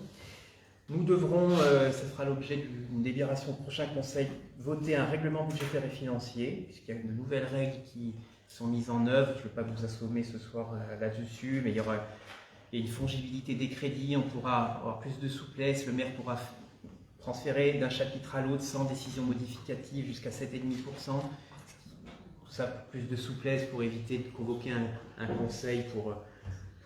Nous devrons, ça sera l'objet d'une délibération au prochain conseil, voter un règlement budgétaire et financier, puisqu'il y a de nouvelles règles qui sont mises en œuvre. Je ne vais pas vous assommer ce soir là-dessus, mais il y a une fongibilité des crédits, on pourra avoir plus de souplesse, le maire pourra transférer d'un chapitre à l'autre sans décision modificative jusqu'à 7,5%. Tout ça pour plus de souplesse pour éviter de convoquer un conseil pour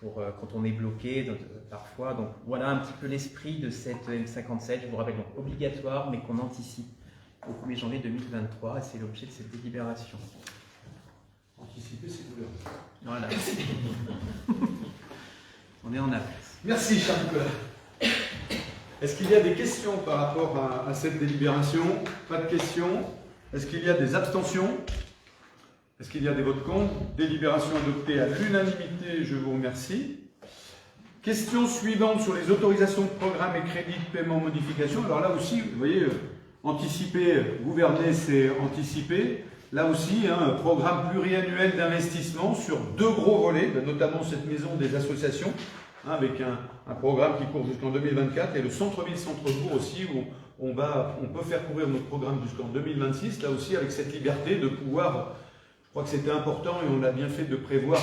quand on est bloqué parfois. Donc voilà un petit peu l'esprit de cette M57, je vous rappelle, donc obligatoire mais qu'on anticipe au 1er janvier 2023 et c'est l'objet de cette délibération.
Anticiper, c'est couleur.
Voilà. On est en avance.
Merci, cher Nicolas. Est-ce qu'il y a des questions par rapport à cette délibération? Pas de questions. Est-ce qu'il y a des abstentions? Est-ce qu'il y a des votes contre? Délibération adoptée à l'unanimité, je vous remercie. Question suivante sur les autorisations de programme et crédits de paiement modification. Alors là aussi, vous voyez, anticiper, gouverner, c'est anticiper. Là aussi, un programme pluriannuel d'investissement sur 2 gros volets, notamment cette maison des associations, avec un programme qui court jusqu'en 2024, et le centre-ville, centre-bourg aussi, où on peut faire courir notre programme jusqu'en 2026, là aussi avec cette liberté de pouvoir, je crois que c'était important et on a bien fait de prévoir,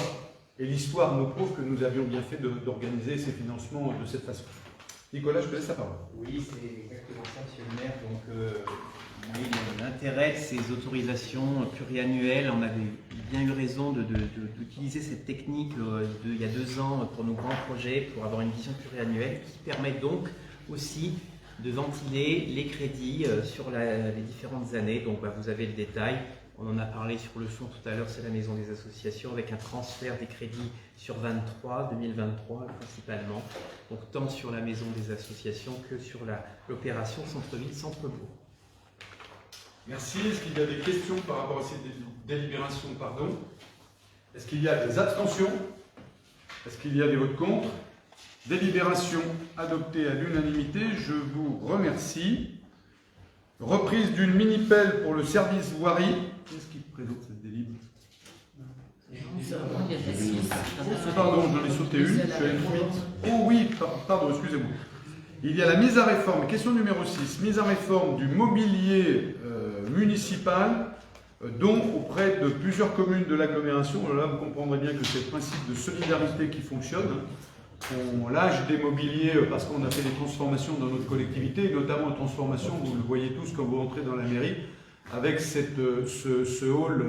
et l'histoire nous prouve que nous avions bien fait d'organiser ces financements de cette façon. Nicolas, je te laisse la parole.
Oui, c'est exactement ça, monsieur le maire. Donc, oui, l'intérêt de ces autorisations pluriannuelles, on avait bien eu raison d'utiliser cette technique il y a 2 ans pour nos grands projets, pour avoir une vision pluriannuelle qui permet donc aussi de ventiler les crédits sur les différentes années. Donc vous avez le détail, on en a parlé sur le fond tout à l'heure, c'est la maison des associations avec un transfert des crédits sur 2023 principalement, donc tant sur la maison des associations que sur l'opération centre-ville, centre-bourg.
Merci. Est-ce qu'il y a des questions par rapport à ces délibérations? Est-ce qu'il y a des abstentions? Est-ce qu'il y a des votes contre? Délibération adoptée à l'unanimité, je vous remercie. Reprise d'une mini-pelle pour le service voirie. Qu'est-ce qui présente cette délib? Pardon, j'en ai sauté une, je suis allé trop vite. Oh oui, pardon, excusez-moi. Il y a la mise à réforme, question numéro 6, mise à réforme du mobilier municipal, dont auprès de plusieurs communes de l'agglomération. Là, vous comprendrez bien que c'est le principe de solidarité qui fonctionne. On lâche des mobiliers parce qu'on a fait des transformations dans notre collectivité, notamment une transformation, vous le voyez tous quand vous rentrez dans la mairie, avec ce hall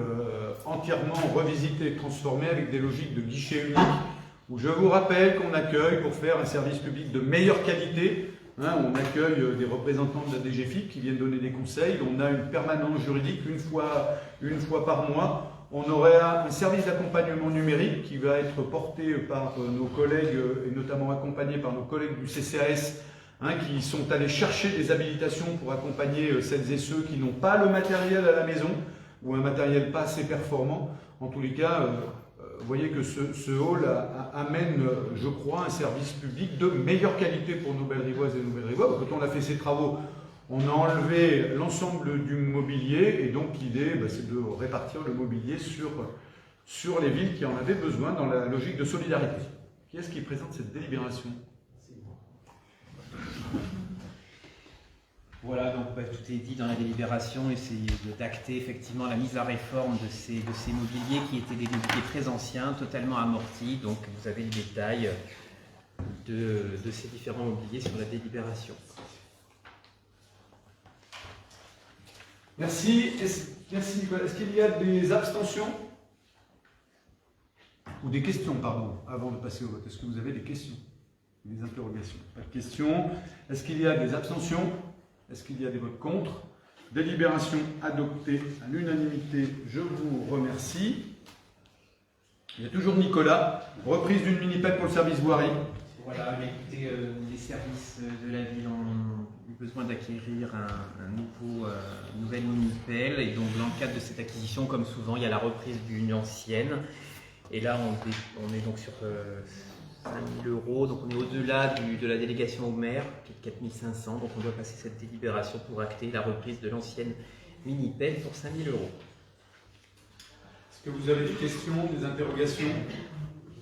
entièrement revisité et transformé avec des logiques de guichet unique, où je vous rappelle qu'on accueille pour faire un service public de meilleure qualité. On accueille des représentants de la DGFiP qui viennent donner des conseils. On a une permanence juridique une fois par mois. On aurait un service d'accompagnement numérique qui va être porté par nos collègues et notamment accompagné par nos collègues du CCAS qui sont allés chercher des habilitations pour accompagner celles et ceux qui n'ont pas le matériel à la maison ou un matériel pas assez performant. En tous les cas, vous voyez que ce hall amène, je crois, un service public de meilleure qualité pour nos Bellerivoises et nos Bellerivois. Quand on a fait ces travaux, on a enlevé l'ensemble du mobilier et donc l'idée, c'est de répartir le mobilier sur les villes qui en avaient besoin dans la logique de solidarité. Qui est-ce qui présente cette délibération?
Voilà, donc tout est dit dans la délibération et c'est d'acter effectivement la mise à réforme de ces mobiliers qui étaient des mobiliers très anciens, totalement amortis. Donc vous avez le détail de ces différents mobiliers sur la délibération.
Merci. Merci Nicolas. Est-ce qu'il y a des abstentions? Ou des questions, pardon, avant de passer au vote. Est-ce que vous avez des questions? Des interrogations? Pas de questions. Est-ce qu'il y a des abstentions? Est-ce qu'il y a des votes contre? Délibération adoptée à l'unanimité, je vous remercie. Il y a toujours Nicolas, reprise d'une mini-pelle pour le service voirie.
Voilà, écoutez, les services de la ville ont eu besoin d'acquérir une nouvelle mini-pelle et donc dans le cadre de cette acquisition, comme souvent, il y a la reprise d'une ancienne. Et là, on est donc sur 5 000 €, donc on est au-delà de la délégation au maire, qui est de 4 500, donc on doit passer cette délibération pour acter la reprise de l'ancienne mini-pelle pour 5 000 €.
Est-ce que vous avez des questions, des interrogations?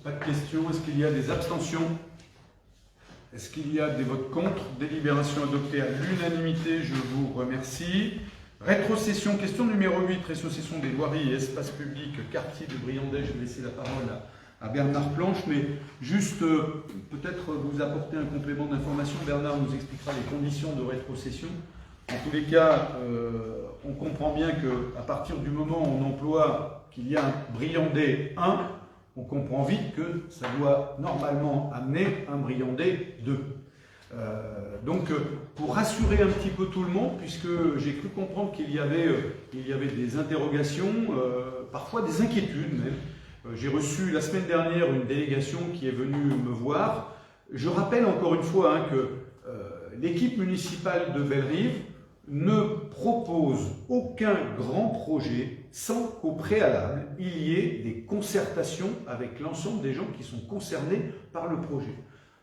Pas de questions. Est-ce qu'il y a des abstentions? Est-ce qu'il y a des votes contre? Délibération adoptée à l'unanimité, je vous remercie. Rétrocession, question numéro 8, rétrocession des voiries et espaces publics, quartier de Briandet. Je vais laisser la parole à Bernard Planche, mais juste peut-être vous apporter un complément d'information. Bernard nous expliquera les conditions de rétrocession. En tous les cas, on comprend bien qu'à partir du moment où on emploie qu'il y a un Briandet 1, on comprend vite que ça doit normalement amener un Briandet 2. Donc, pour rassurer un petit peu tout le monde, puisque j'ai cru comprendre qu'il y avait des interrogations, parfois des inquiétudes même. J'ai reçu la semaine dernière une délégation qui est venue me voir. Je rappelle encore une fois que l'équipe municipale de Bellerive ne propose aucun grand projet sans qu'au préalable, il y ait des concertations avec l'ensemble des gens qui sont concernés par le projet.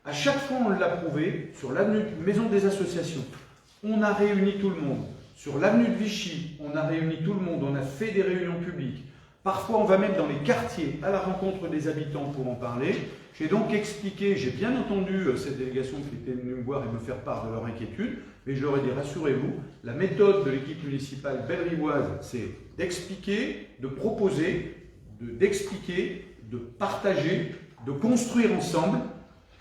À chaque fois, on l'a prouvé, sur l'avenue Maison des Associations, on a réuni tout le monde. Sur l'avenue de Vichy, on a réuni tout le monde, on a fait des réunions publiques. Parfois, on va même dans les quartiers à la rencontre des habitants pour en parler. J'ai donc expliqué, j'ai bien entendu cette délégation qui était venue me voir et me faire part de leur inquiétude, mais je leur ai dit, rassurez-vous, la méthode de l'équipe municipale bellerivoise, c'est d'expliquer, de proposer, d'expliquer, de partager, de construire ensemble,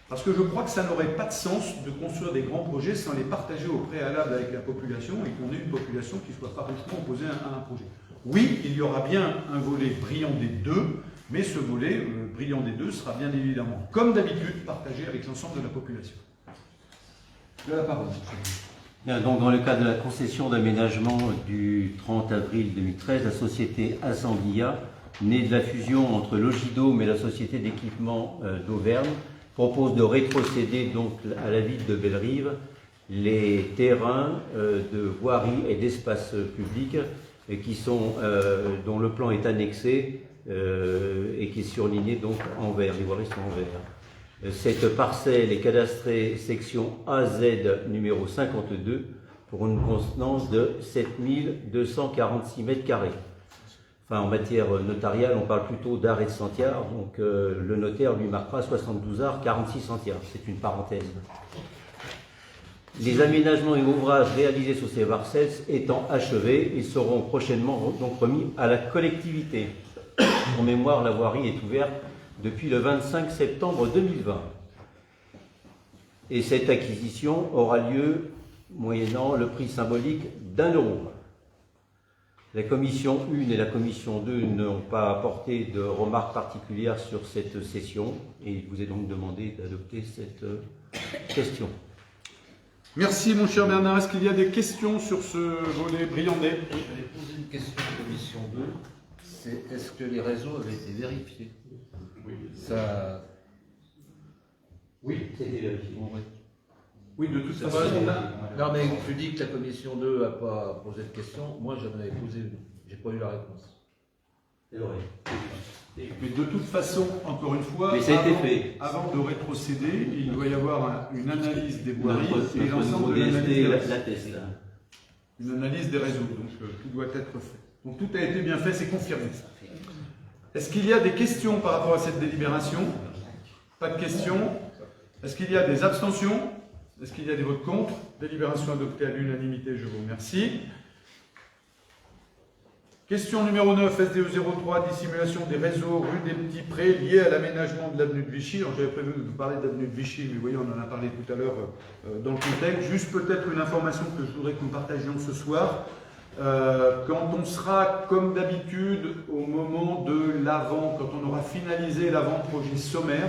parce que je crois que ça n'aurait pas de sens de construire des grands projets sans les partager au préalable avec la population et qu'on ait une population qui soit farouchement opposée à un projet. Oui, il y aura bien un volet brillant des deux, mais ce volet brillant des deux sera bien évidemment, comme d'habitude, partagé avec l'ensemble de la population. De la parole.
Bien, donc dans le cadre de la concession d'aménagement du 30 avril 2013, la société Assemblia, née de la fusion entre Logidome et la société d'équipement d'Auvergne, propose de rétrocéder donc à la ville de Bellerive les terrains de voirie et d'espace public qui sont, dont le plan est annexé et qui est surligné donc en vert, les voiries sont en vert. Cette parcelle est cadastrée section AZ numéro 52 pour une contenance de 7246 mètres carrés. Enfin, en matière notariale, on parle plutôt d'arrêt de centiares, donc le notaire lui marquera 72 arts, 46 centiares, c'est une parenthèse. Les aménagements et ouvrages réalisés sur ces parcelles étant achevés, ils seront prochainement donc remis à la collectivité. En mémoire, la voirie est ouverte depuis le 25 septembre 2020. Et cette acquisition aura lieu moyennant le prix symbolique d'1 €. La commission 1 et la commission 2 n'ont pas apporté de remarques particulières sur cette session et il vous est donc demandé d'adopter cette question.
Merci mon cher Bernard. Est-ce qu'il y a des questions sur ce volet Briandet?
J'avais posé une question à la commission 2, c'est est-ce que les réseaux avaient été vérifiés?
Oui.
Ça...
Oui, c'était vérifié.
Oui, de toute façon.
Non mais tu dis que la commission 2 n'a pas posé de question, moi j'en avais posé une, j'ai pas eu la réponse.
C'est vrai.
Mais de toute façon, encore une fois,
Mais ça a été fait.
Avant de rétrocéder, il doit y avoir une analyse des voiries et
Notre
l'ensemble de l'analyse des réseaux.
l'atteste.
Une analyse des réseaux, donc tout doit être fait. Donc tout a été bien fait, c'est confirmé. Est-ce qu'il y a des questions par rapport à cette délibération? Pas de questions. Est-ce qu'il y a des abstentions? Est-ce qu'il y a des votes contre? Délibération adoptée à l'unanimité, je vous remercie. Question numéro 9, SDE 03, dissimulation des réseaux rue des Petits Prés liés à l'aménagement de l'avenue de Vichy. Alors j'avais prévu de vous parler d'avenue de Vichy, mais vous voyez, on en a parlé tout à l'heure dans le contexte. Juste peut-être une information que je voudrais que nous partagions ce soir. Quand on sera, comme d'habitude, au moment de l'avant, quand on aura finalisé l'avant-projet sommaire,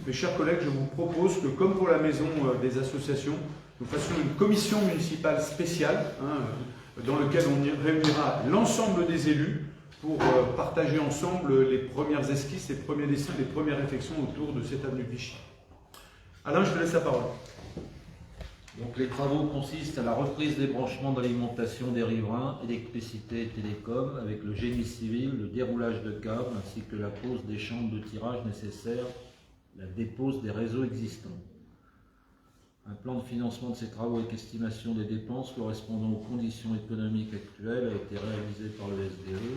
mes chers collègues, je vous propose que, comme pour la maison des associations, nous fassions une commission municipale spéciale, dans laquelle on réunira l'ensemble des élus pour partager ensemble les premières esquisses, les premiers dessins, les premières réflexions autour de cette avenue Vichy. Alain, je te laisse la parole.
Donc les travaux consistent à la reprise des branchements d'alimentation des riverains, électricité et télécom, avec le génie civil, le déroulage de câbles, ainsi que la pose des chambres de tirage nécessaires, la dépose des réseaux existants. Un plan de financement de ces travaux avec estimation des dépenses correspondant aux conditions économiques actuelles a été réalisé par le SDE,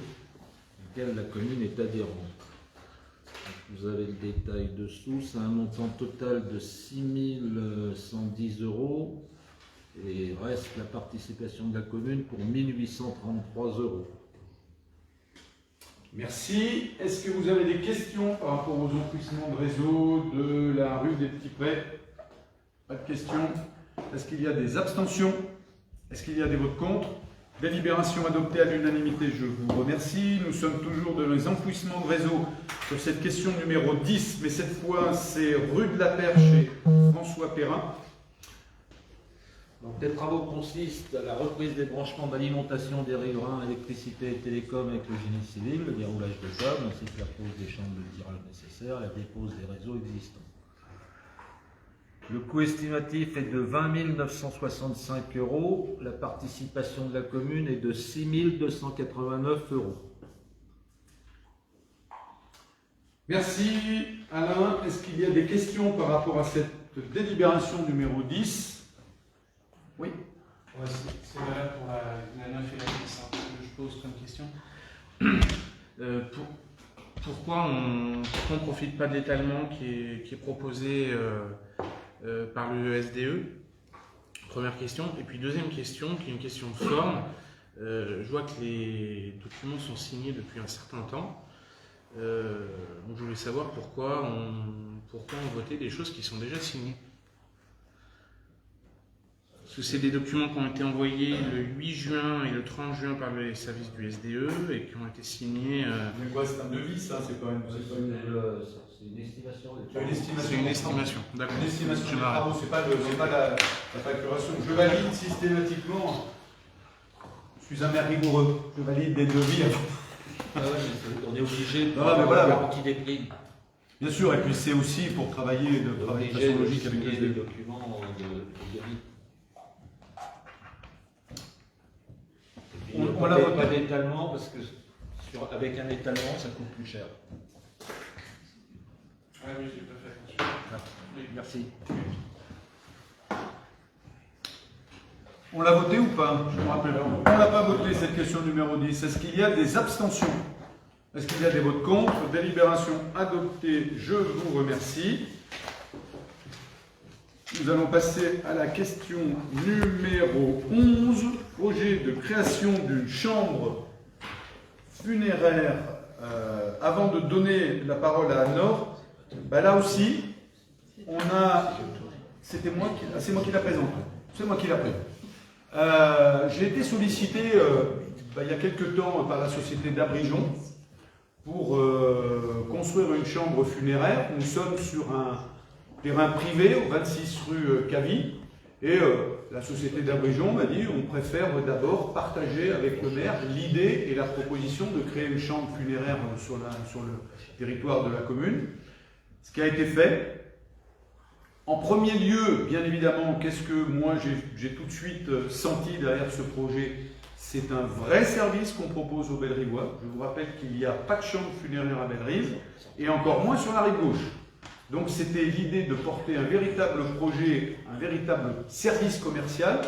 auquel la commune est adhérente. Donc vous avez le détail dessous, c'est un montant total de 6 110 € et reste la participation de la commune pour 1 833 €.
Merci. Est-ce que vous avez des questions par rapport aux enfouissements de réseau de la rue des Petits Prés? Pas de questions. Est-ce qu'il y a des abstentions? Est-ce qu'il y a des votes contre? Délibération adoptée à l'unanimité, je vous remercie. Nous sommes toujours dans les enfouissements de réseau sur cette question numéro 10, mais cette fois c'est rue de la Perche et François Perrin.
Donc, les travaux consistent à la reprise des branchements d'alimentation des riverains, électricité et télécom avec le génie civil, le déroulage de câbles, ainsi que la pose des chambres de tirage nécessaires, la dépose des réseaux existants. Le coût estimatif est de 20 965 €. La participation de la commune est de 6 289 €.
Merci Alain. Est-ce qu'il y a des questions par rapport à cette délibération numéro 10? Oui.
Ouais, c'est valable pour la 9 et la 10 que je pose comme question. Pourquoi on ne profite pas de l'étalement qui est proposé par le SDE? Première question. Et puis deuxième question, qui est une question de forme. Je vois que les documents sont signés depuis un certain temps. Donc je voulais savoir pourquoi on votait des choses qui sont déjà signées. Parce que c'est des documents qui ont été envoyés le 8 juin et le 30 juin par les services du SDE et qui ont été signés.
Mais quoi, c'est un devis, ça, c'est pas une estimation.
C'est une estimation, d'accord.
Une estimation
Je
des
m'arrête.
travaux, c'est pas la facturation. Je valide systématiquement. Je suis un maire rigoureux. Je valide des devis.
Ah ouais, mais on est obligé de
Non, mais voilà,
garantie des prix.
Bien sûr, et puis c'est aussi pour travailler de façon logique avec
les
les
documents de devis.
On l'a voté.
Pas d'étalement parce que avec un étalement ça coûte plus cher.
Ah oui, j'ai pas fait attention.
Merci.
On l'a voté ou pas? Je me rappelle. On l'a pas voté cette question numéro 10. Est-ce qu'il y a des abstentions? Est-ce qu'il y a des votes contre? Délibération adoptée. Je vous remercie. Nous allons passer à la question numéro 11. Projet de création d'une chambre funéraire. Avant de donner la parole à Anne-Laure, là aussi, on a... C'est moi qui la présente. C'est moi qui la présente. J'ai été sollicité il y a quelque temps par la société d'Abrigeon pour construire une chambre funéraire. Nous sommes sur un terrain privé au 26 rue Cavie et la société d'Abrigeon m'a dit on préfère d'abord partager avec le maire l'idée et la proposition de créer une chambre funéraire sur le territoire de la commune. Ce qui a été fait. En premier lieu, bien évidemment, qu'est-ce que moi j'ai tout de suite senti derrière ce projet? C'est un vrai service qu'on propose aux Bellerivois. Je vous rappelle qu'il n'y a pas de chambre funéraire à Bellerive, et encore moins sur la rive gauche. Donc c'était l'idée de porter un véritable projet, un véritable service commercial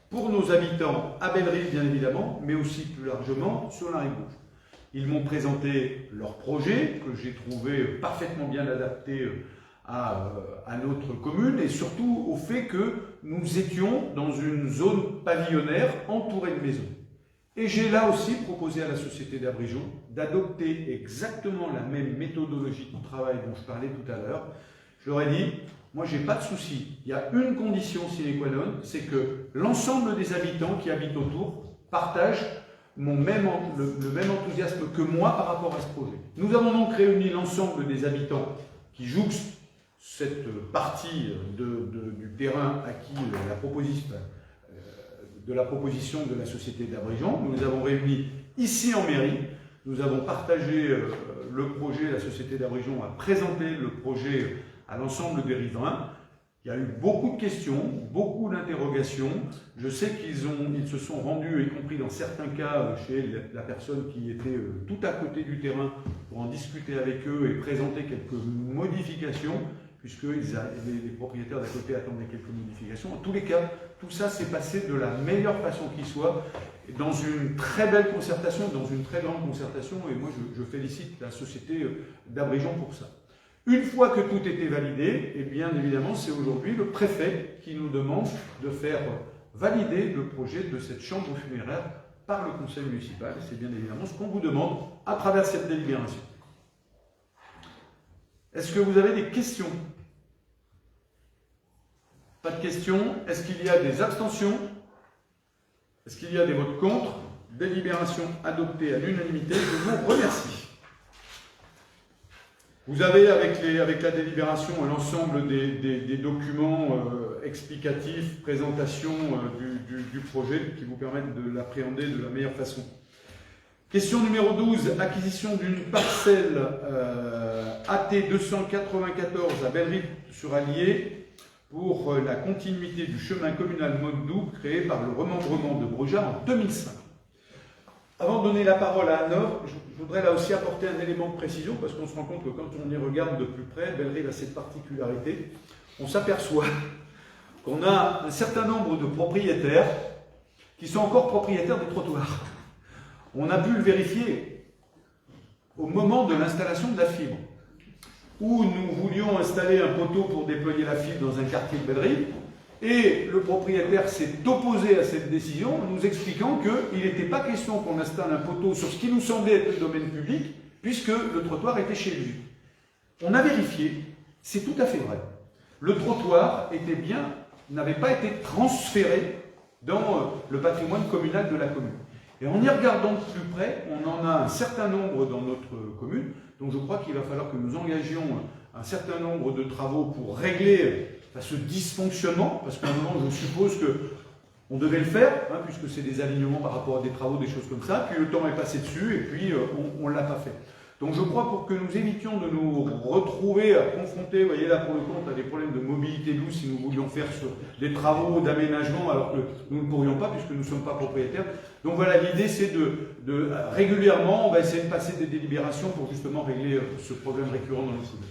pour nos habitants à Bellerive, bien évidemment, mais aussi plus largement sur la rive gauche. Ils m'ont présenté leur projet, que j'ai trouvé parfaitement bien adapté à notre commune et surtout au fait que nous étions dans une zone pavillonnaire entourée de maisons. Et j'ai là aussi proposé à la société d'Abrigeon d'adopter exactement la même méthodologie de travail dont je parlais tout à l'heure. Je leur ai dit, moi j'ai pas de souci, il y a une condition sine qua non, c'est que l'ensemble des habitants qui habitent autour partagent le même enthousiasme que moi par rapport à ce projet. Nous avons donc réuni l'ensemble des habitants qui jouxtent cette partie du terrain acquis de la proposition de la société d'Abrigeon. Nous les avons réunis ici en mairie. Nous avons partagé le projet. La société d'Abrigeon a présenté le projet à l'ensemble des riverains. Il y a eu beaucoup de questions, beaucoup d'interrogations. Je sais qu'ils se sont rendus, y compris dans certains cas, chez la personne qui était tout à côté du terrain pour en discuter avec eux et présenter quelques modifications, puisque les propriétaires d'à côté attendaient quelques modifications. En tous les cas, tout ça s'est passé de la meilleure façon qui soit, dans une très belle concertation, dans une très grande concertation, et moi je félicite la société d'Abrigeon pour ça. Une fois que tout était validé, et bien évidemment, c'est aujourd'hui le préfet qui nous demande de faire valider le projet de cette chambre funéraire par le conseil municipal. C'est bien évidemment ce qu'on vous demande à travers cette délibération. Est-ce que vous avez des questions? Pas de questions. Est-ce qu'il y a des abstentions? Est-ce qu'il y a des votes contre? Délibération adoptée à l'unanimité. Je vous remercie. Vous avez avec la délibération l'ensemble des documents explicatifs, présentation du projet qui vous permettent de l'appréhender de la meilleure façon. Question numéro 12, acquisition d'une parcelle AT 294 à Bellerive-sur-Allier pour la continuité du chemin communal mode doux créé par le remembrement de Broja en 2005. Avant de donner la parole à Anne-Laure, je voudrais là aussi apporter un élément de précision parce qu'on se rend compte que quand on y regarde de plus près, Bellerive a cette particularité. On s'aperçoit qu'on a un certain nombre de propriétaires qui sont encore propriétaires des trottoirs. On a pu le vérifier au moment de l'installation de la fibre, où nous voulions installer un poteau pour déployer la fibre dans un quartier de Bellerive. Et le propriétaire s'est opposé à cette décision en nous expliquant qu'il n'était pas question qu'on installe un poteau sur ce qui nous semblait être le domaine public, puisque le trottoir était chez lui. On a vérifié, c'est tout à fait vrai. Le trottoir n'avait pas été transféré dans le patrimoine communal de la commune. Et en y regardant de plus près, on en a un certain nombre dans notre commune, donc je crois qu'il va falloir que nous engagions un certain nombre de travaux pour régler ce dysfonctionnement, parce qu'à un moment, je suppose qu'on devait le faire, hein, puisque c'est des alignements par rapport à des travaux, des choses comme ça, puis le temps est passé dessus, et puis on ne l'a pas fait. Donc je crois pour que nous évitions de nous retrouver à confronter, vous voyez là pour le compte, à des problèmes de mobilité douce si nous voulions faire sur des travaux d'aménagement alors que nous ne pourrions pas puisque nous ne sommes pas propriétaires. Donc voilà, l'idée c'est de régulièrement, on va essayer de passer des délibérations pour justement régler ce problème récurrent dans nos communes.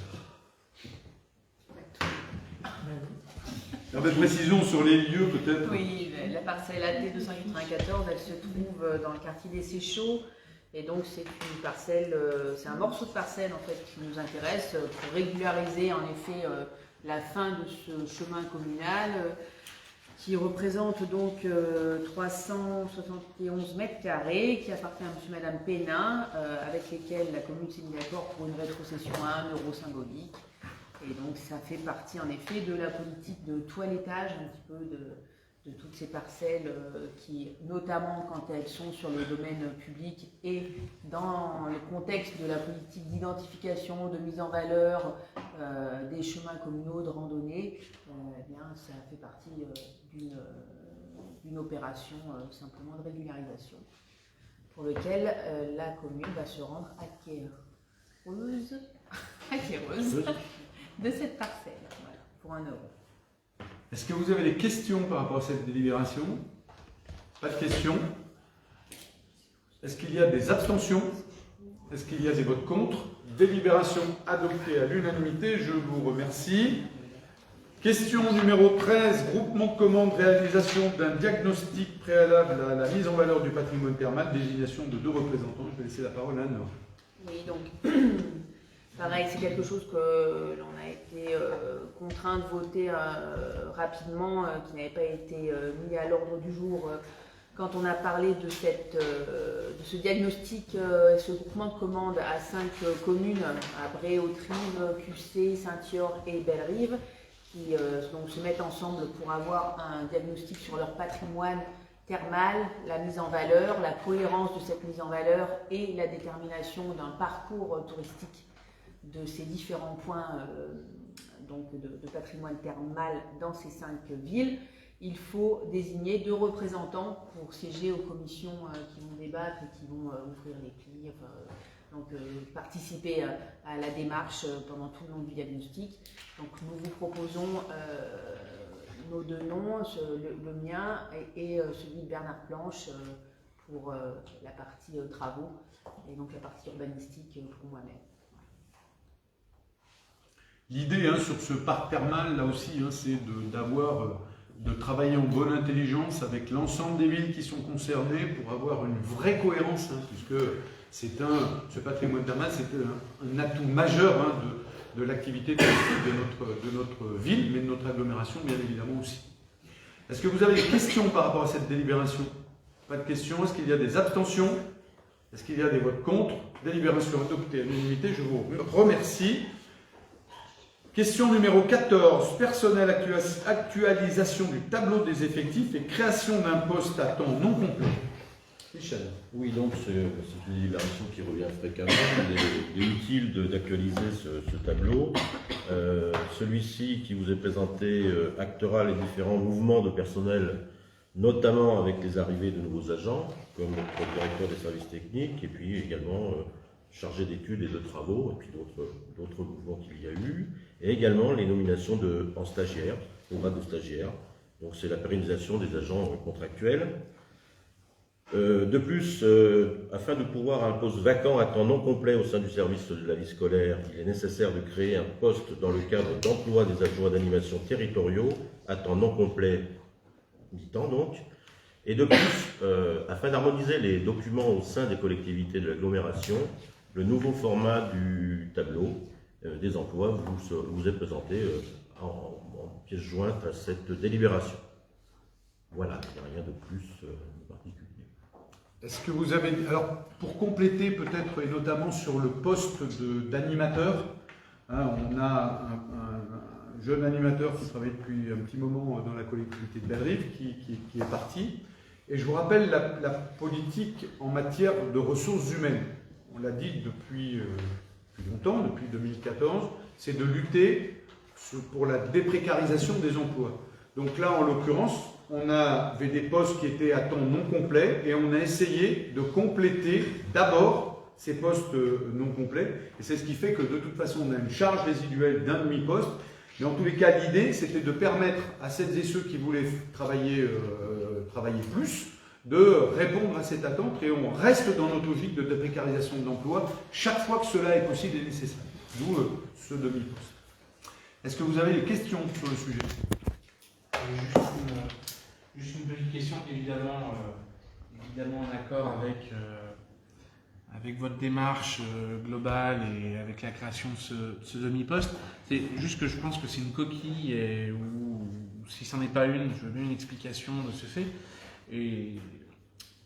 Un peu de précision sur les lieux peut-être.
Oui, la parcelle AT 294, elle se trouve dans le quartier des Séchaux. Et donc c'est une parcelle, c'est un morceau de parcelle en fait qui nous intéresse pour régulariser en effet la fin de ce chemin communal qui représente donc 371 mètres carrés qui appartient à monsieur et madame Pénin avec lesquels la commune s'est mise d'accord pour une rétrocession à 1 euro symbolique. Et donc ça fait partie en effet de la politique de toilettage un petit peu de toutes ces parcelles qui, notamment quand elles sont sur le domaine public et dans le contexte de la politique d'identification, de mise en valeur des chemins communaux de randonnée, eh bien, ça fait partie d'une opération simplement de régularisation pour laquelle la commune va se rendre acquéreuse de cette parcelle, voilà, pour 1 euro.
Est-ce que vous avez des questions par rapport à cette délibération? Pas de questions. Est-ce qu'il y a des abstentions? Est-ce qu'il y a des votes contre? Délibération adoptée à l'unanimité, je vous remercie. Question numéro 13, groupement de commandes, réalisation d'un diagnostic préalable à la mise en valeur du patrimoine thermal, désignation de 2 représentants. Je vais laisser la parole à Anne-Laure.
Oui, donc... Pareil, c'est quelque chose que l'on a été contraint de voter rapidement, qui n'avait pas été mis à l'ordre du jour quand on a parlé de ce diagnostic, ce groupement de commandes à 5 communes, à Bray, Autrive, QC, Saint-Yor et Bellerive, qui donc se mettent ensemble pour avoir un diagnostic sur leur patrimoine thermal, la mise en valeur, la cohérence de cette mise en valeur et la détermination d'un parcours touristique de ces différents points donc de patrimoine thermal dans ces 5 villes. Il faut désigner 2 représentants pour siéger aux commissions qui vont débattre et qui vont ouvrir les plis, donc participer à la démarche pendant tout le long du diagnostic. Donc nous vous proposons nos 2 noms, le mien et celui de Bernard Planche pour la partie travaux et donc la partie urbanistique pour moi-même.
L'idée sur ce parc thermal, là aussi, c'est de travailler en bonne intelligence avec l'ensemble des villes qui sont concernées pour avoir une vraie cohérence, puisque ce patrimoine thermal, c'est un atout majeur de l'activité de notre ville, mais de notre agglomération, bien évidemment aussi. Est-ce que vous avez des questions par rapport à cette délibération? Pas de questions. Est-ce qu'il y a des abstentions? Est-ce qu'il y a des votes contre? Délibération adoptée à l'unanimité, je vous remercie. Question numéro 14, personnel, actualisation du tableau des effectifs et création d'un poste à temps non complet. Michel.
Oui, donc c'est une délibération qui revient fréquemment. Il est utile d'actualiser ce tableau. Celui-ci qui vous est présenté actera les différents mouvements de personnel, notamment avec les arrivées de nouveaux agents, comme notre directeur des services techniques, et puis également chargé d'études et de travaux, et puis d'autres mouvements qu'il y a eu, et également les nominations en stagiaires, au grade de stagiaire. Donc c'est la pérennisation des agents contractuels. De plus, afin de pouvoir un poste vacant à temps non complet au sein du service de la vie scolaire, il est nécessaire de créer un poste dans le cadre d'emploi des adjoints d'animation territoriaux à temps non complet, mi-temps donc. Et de plus, afin d'harmoniser les documents au sein des collectivités de l'agglomération, le nouveau format du tableau des emplois vous est présenté
pièce jointe à cette délibération. Voilà, il n'y a rien de plus particulier.
Est-ce que vous avez... Alors, pour compléter peut-être, et notamment sur le poste d'animateur, hein, on a un jeune animateur qui travaille depuis un petit moment dans la collectivité de Bellerive qui est parti. Et je vous rappelle la politique en matière de ressources humaines. On l'a dit depuis longtemps, depuis 2014, c'est de lutter pour la déprécarisation des emplois. Donc là, en l'occurrence, on avait des postes qui étaient à temps non complet et on a essayé de compléter d'abord ces postes non complets. Et c'est ce qui fait que de toute façon, on a une charge résiduelle d'un demi-poste. Mais en tous les cas, l'idée, c'était de permettre à celles et ceux qui voulaient travailler plus de répondre à cette attente et on reste dans notre logique de déprécarisation de l'emploi chaque fois que cela est possible et nécessaire. D'où ce demi-poste. Est-ce que vous avez des questions sur le sujet?
Juste une petite question, évidemment en accord avec votre démarche globale et avec la création de ce demi-poste. C'est juste que je pense que c'est une coquille ou si ce n'en est pas une, je veux bien une explication de ce fait. Et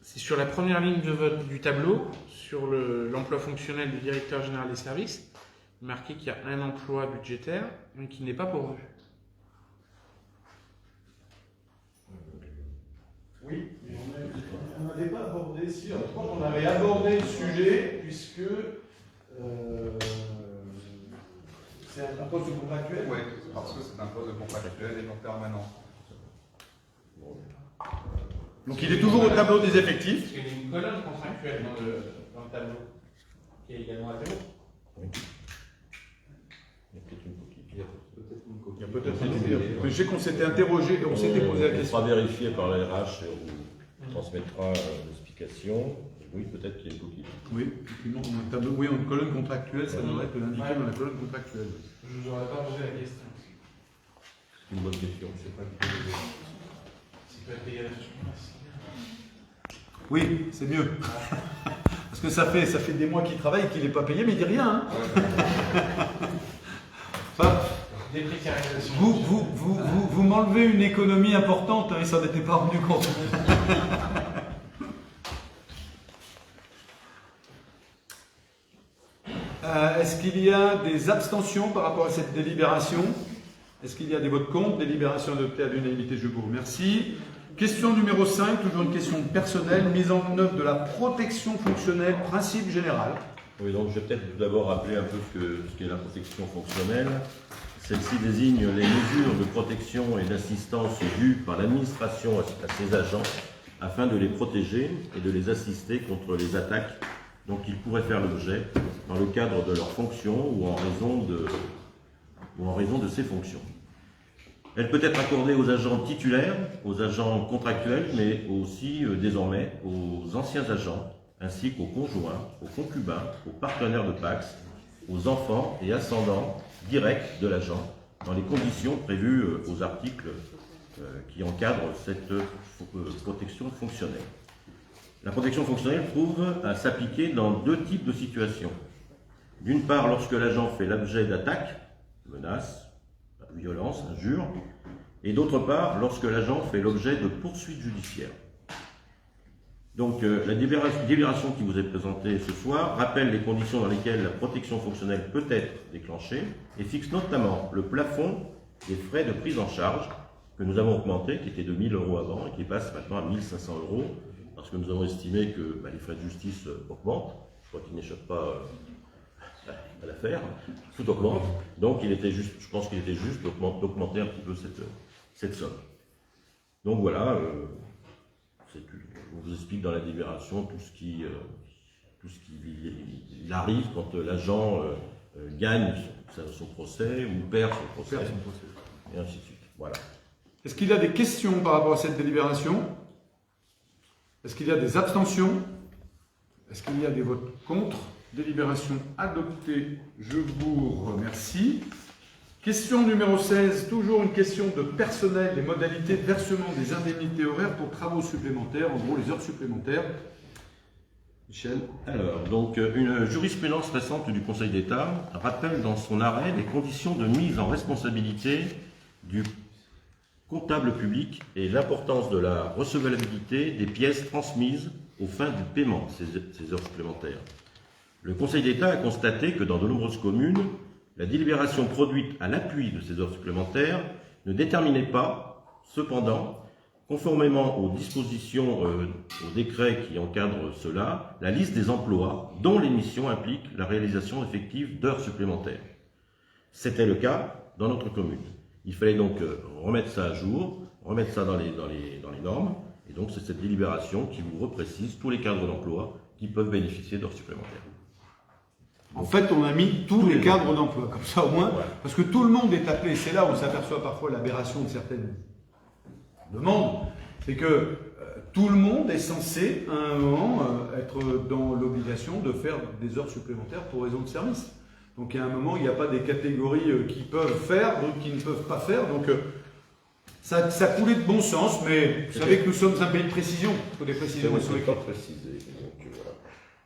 c'est sur la première ligne du tableau, sur l'emploi fonctionnel du directeur général des services, marqué qu'il y a un emploi budgétaire, mais qui n'est pas pourvu.
Oui, mais on n'avait pas abordé, si, je crois qu'on avait abordé le sujet, puisque c'est un poste contractuel.
Oui, parce que c'est un poste contractuel et non permanent.
Donc il est toujours au tableau des effectifs.
Parce qu'il y a une colonne contractuelle dans le tableau, qui est également à zéro.
Oui. Il y a peut-être une coquille.
Il y a peut-être une coquille. Mais je sais qu'on s'était interrogé, on s'était posé la question.
On sera vérifié par la RH et on transmettra l'explication. Oui, peut-être qu'il y a une coquille.
Oui, effectivement, un tableau, oui, une colonne contractuelle, ça devrait être indiqué dans la colonne contractuelle.
Je ne vous aurais pas posé la question.
C'est une bonne question. Je sais pas du tout.
C'est peut être payé à la surface.
Oui, c'est mieux. Parce que ça fait des mois qu'il travaille et qu'il n'est pas payé, mais il dit rien. Hein. Enfin,
Déprécarisation.
vous m'enlevez une économie importante, hein, il s'en était pas rendu compte. Est-ce qu'il y a des abstentions par rapport à cette délibération? Est-ce qu'il y a des votes contre? Délibération adoptée à l'unanimité, je vous remercie. Question numéro 5, toujours une question personnelle, mise en œuvre de la protection fonctionnelle, principe général.
Oui, donc je vais peut-être tout d'abord rappeler un peu ce qu'est la protection fonctionnelle. Celle-ci désigne les mesures de protection et d'assistance dues par l'administration à ses agents afin de les protéger et de les assister contre les attaques dont ils pourraient faire l'objet dans le cadre de leurs fonctions ou en raison de ces fonctions. Elle peut être accordée aux agents titulaires, aux agents contractuels, mais aussi désormais aux anciens agents, ainsi qu'aux conjoints, aux concubins, aux partenaires de PACS, aux enfants et ascendants directs de l'agent, dans les conditions prévues aux articles qui encadrent cette protection fonctionnelle. La protection fonctionnelle trouve à s'appliquer dans deux types de situations. D'une part, lorsque l'agent fait l'objet d'attaques, menaces, violence, injures, et d'autre part, lorsque l'agent fait l'objet de poursuites judiciaires. Donc, la délibération qui vous est présentée ce soir rappelle les conditions dans lesquelles la protection fonctionnelle peut être déclenchée et fixe notamment le plafond des frais de prise en charge que nous avons augmenté, qui était de 1 000 € avant et qui passe maintenant à 1 500 € parce que nous avons estimé que les frais de justice augmentent. Je crois qu'ils n'échappent pas à l'affaire, tout augmente, donc je pense qu'il était juste d'augmenter un petit peu cette somme. Donc voilà, on vous explique dans la délibération tout ce qui arrive quand l'agent gagne son procès ou perd son procès, et ainsi de suite. Voilà.
Est-ce qu'il y a des questions par rapport à cette délibération? Est-ce qu'il y a des abstentions? Est-ce qu'il y a des votes contre? Délibération adoptée, je vous remercie. Question numéro 16, toujours une question de personnel, des modalités de versement des indemnités horaires pour travaux supplémentaires, en gros les heures supplémentaires. Michel.
Alors, donc, une jurisprudence récente du Conseil d'État rappelle dans son arrêt les conditions de mise en responsabilité du
comptable public et l'importance de la recevabilité des pièces transmises aux fins du paiement de ces heures supplémentaires. Le Conseil d'État a constaté que dans de nombreuses communes, la délibération produite à l'appui de ces heures supplémentaires ne déterminait pas, cependant, conformément aux dispositions au décret qui encadre cela, la liste des emplois dont l'émission implique la réalisation effective d'heures supplémentaires. C'était le cas dans notre commune. Il fallait donc remettre ça à jour, remettre ça dans les normes, et donc c'est cette délibération qui vous reprécise tous les cadres d'emploi qui peuvent bénéficier d'heures supplémentaires.
En fait, on a mis tous les cadres d'emploi, comme ça au moins, parce que tout le monde est appelé. C'est là où on s'aperçoit parfois l'aberration de certaines demandes. C'est que tout le monde est censé, à un moment, être dans l'obligation de faire des heures supplémentaires pour raison de service. Donc, à un moment, il n'y a pas des catégories qui peuvent faire, d'autres qui ne peuvent pas faire. Donc, ça coulait de bon sens, mais vous savez que nous sommes un pays de précision. Il faut des précisions sur les cas.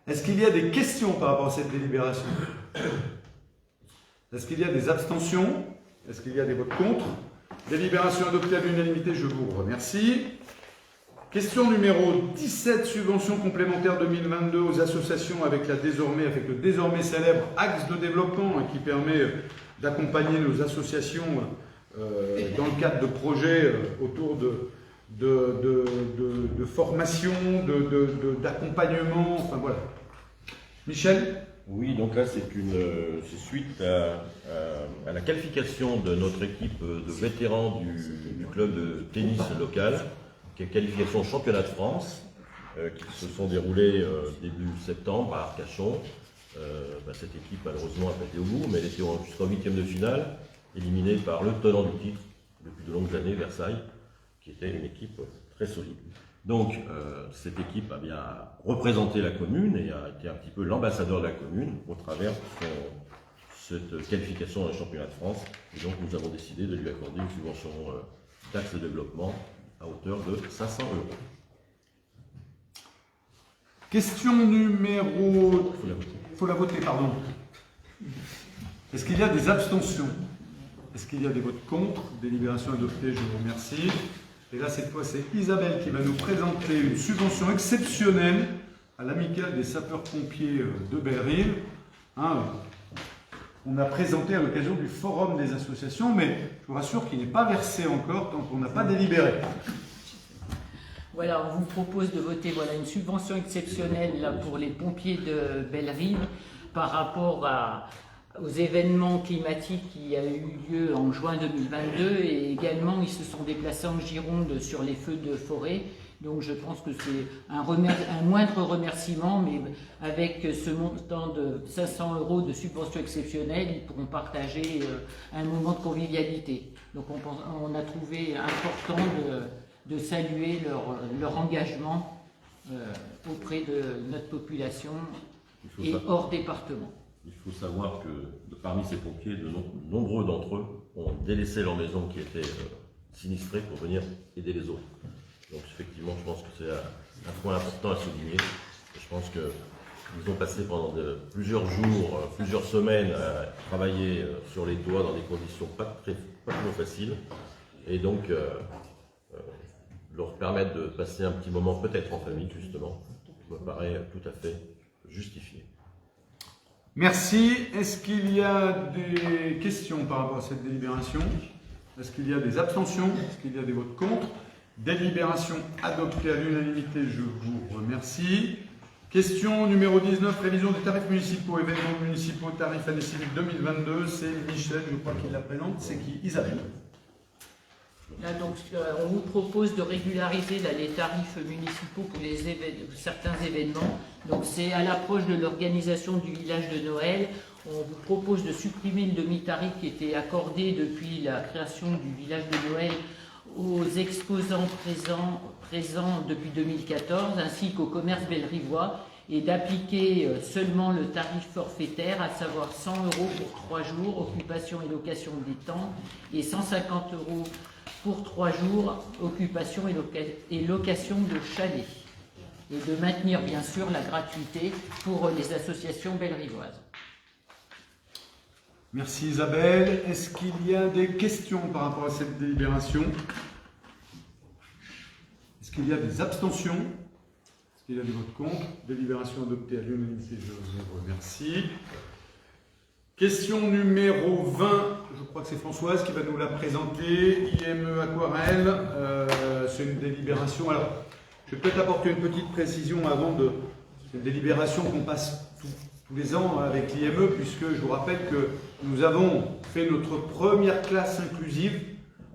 Est-ce qu'il y a des questions par rapport à cette délibération? Est-ce qu'il y a des abstentions? Est-ce qu'il y a des votes contre? Délibération adoptée à l'unanimité, je vous remercie. Question numéro 17, subvention complémentaire 2022 aux associations avec le désormais célèbre axe de développement qui permet d'accompagner nos associations dans le cadre de projets autour de formation, d'accompagnement, enfin voilà. Michel?
Oui, donc là c'est suite à la qualification de notre équipe de vétérans du club de tennis local, qui est qualification au championnat de France, qui se sont déroulés début septembre à Arcachon. Cette équipe malheureusement n'a pas été au bout, mais elle était jusqu'en 8e de finale, éliminée par le tenant du titre depuis de longues années, Versailles, qui était une équipe très solide. Donc cette équipe a bien représenté la commune et a été un petit peu l'ambassadeur de la commune au travers de cette qualification dans le championnat de France. Et donc nous avons décidé de lui accorder une subvention d'axe de développement à hauteur de 500 €.
Question numéro... Il faut la voter, pardon. Est-ce qu'il y a des abstentions? Est-ce qu'il y a des votes contre? Délibération adoptée, je vous remercie. Et là, cette fois, c'est Isabelle qui va nous présenter une subvention exceptionnelle à l'amicale des sapeurs-pompiers de Bellerive. On a présenté à l'occasion du forum des associations, mais je vous rassure qu'il n'est pas versé encore tant qu'on n'a pas délibéré.
Voilà, on vous propose de voter une subvention exceptionnelle là, pour les pompiers de Bellerive par rapport aux événements climatiques qui a eu lieu en juin 2022 et également ils se sont déplacés en Gironde sur les feux de forêt. Donc je pense que c'est un moindre remerciement, mais avec ce montant de 500 € de subvention exceptionnelle, ils pourront partager un moment de convivialité. Donc on a trouvé important de saluer leur engagement auprès de notre population et hors département.
Il faut savoir que parmi ces pompiers, de nombreux d'entre eux ont délaissé leur maison qui était sinistrée pour venir aider les autres. Donc effectivement, je pense que c'est un point important à souligner. Je pense qu'ils ont passé pendant plusieurs jours, plusieurs semaines à travailler sur les toits dans des conditions pas toujours faciles. Et donc, leur permettre de passer un petit moment peut-être en famille, justement, me paraît tout à fait justifié.
Merci. Est-ce qu'il y a des questions par rapport à cette délibération? Est-ce qu'il y a des abstentions? Est-ce qu'il y a des votes contre? Délibération adoptée à l'unanimité, je vous remercie. Question numéro 19, révision des tarifs municipaux, événements municipaux, tarifs année civile 2022. C'est Michel, je crois qu'il la présente. C'est qui? Isabelle.
Là, donc, on vous propose de régulariser les tarifs municipaux pour certains événements. Donc c'est à l'approche de l'organisation du village de Noël. On vous propose de supprimer le demi-tarif qui était accordé depuis la création du village de Noël aux exposants présents depuis 2014 ainsi qu'aux commerces bellerivois et d'appliquer seulement le tarif forfaitaire, à savoir 100 € pour 3 jours, occupation et location des tentes, et 150 € pour 3 jours, occupation et location de chalets. Et de maintenir bien sûr la gratuité pour les associations bellerivoises.
Merci Isabelle. Est-ce qu'il y a des questions par rapport à cette délibération? qu'il y a des abstentions? Est-ce qu'il y a des votes contre? Délibération adoptée à l'unanimité, je vous remercie. Question numéro 20, je crois que c'est Françoise qui va nous la présenter. IME Aquarelle, c'est une délibération. Alors, je vais peut-être apporter une petite précision avant de. C'est une délibération qu'on passe tous les ans avec l'IME, puisque je vous rappelle que nous avons fait notre première classe inclusive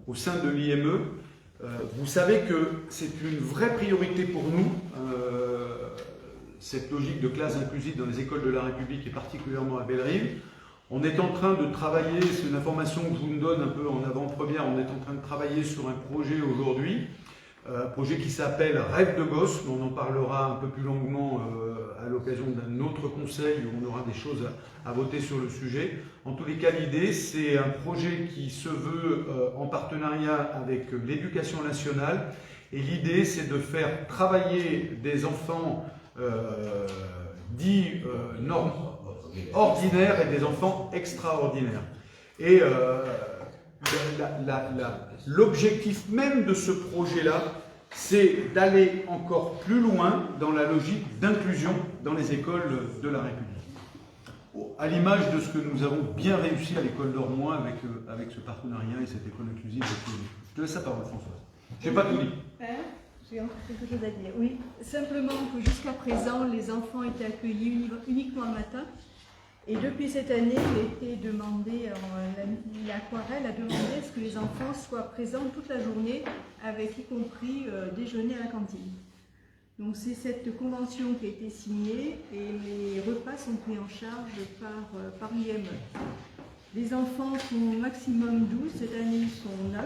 au sein de l'IME. Vous savez que c'est une vraie priorité pour nous, cette logique de classe inclusive dans les écoles de la République et particulièrement à Bellerive. On est en train de travailler, c'est une information que je vous donne un peu en avant-première, on est en train de travailler sur un projet aujourd'hui, un projet qui s'appelle Rêve de gosse, mais on en parlera un peu plus longuement à l'occasion d'un autre conseil où on aura des choses à voter sur le sujet. En tous les cas, l'idée, c'est un projet qui se veut en partenariat avec l'Éducation nationale, et l'idée, c'est de faire travailler des enfants dits ordinaires et des enfants extraordinaires. Et l'objectif même de ce projet-là, c'est d'aller encore plus loin dans la logique d'inclusion dans les écoles de la République. À l'image de ce que nous avons bien réussi à l'école d'Ormois avec ce partenariat et cette école inclusive. Je te laisse la parole, Françoise. Je n'ai pas tout dit.
J'ai encore quelque chose à dire. Oui, simplement que jusqu'à présent, les enfants étaient accueillis uniquement le matin. Et depuis cette année, il a été demandé, l'Aquarelle a demandé à ce que les enfants soient présents toute la journée, avec y compris déjeuner à la cantine. Donc c'est cette convention qui a été signée et les repas sont pris en charge par l'IME. Les enfants sont au maximum 12, cette année ils sont 9.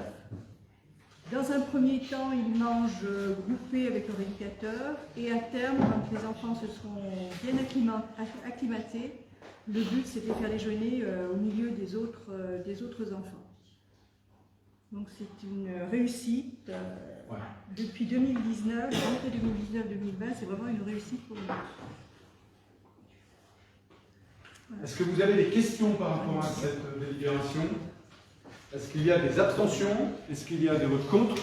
Dans un premier temps, ils mangent groupés avec leur éducateur et à terme, quand les enfants se seront bien acclimatés, le but c'est de faire déjeuner au milieu des autres enfants. Donc c'est une réussite. Depuis 2019, l'année 2019-2020, c'est vraiment une réussite pour nous. Voilà.
Est-ce que vous avez des questions par rapport à cette délibération? Est-ce qu'il y a des abstentions? Est-ce qu'il y a des votes contre?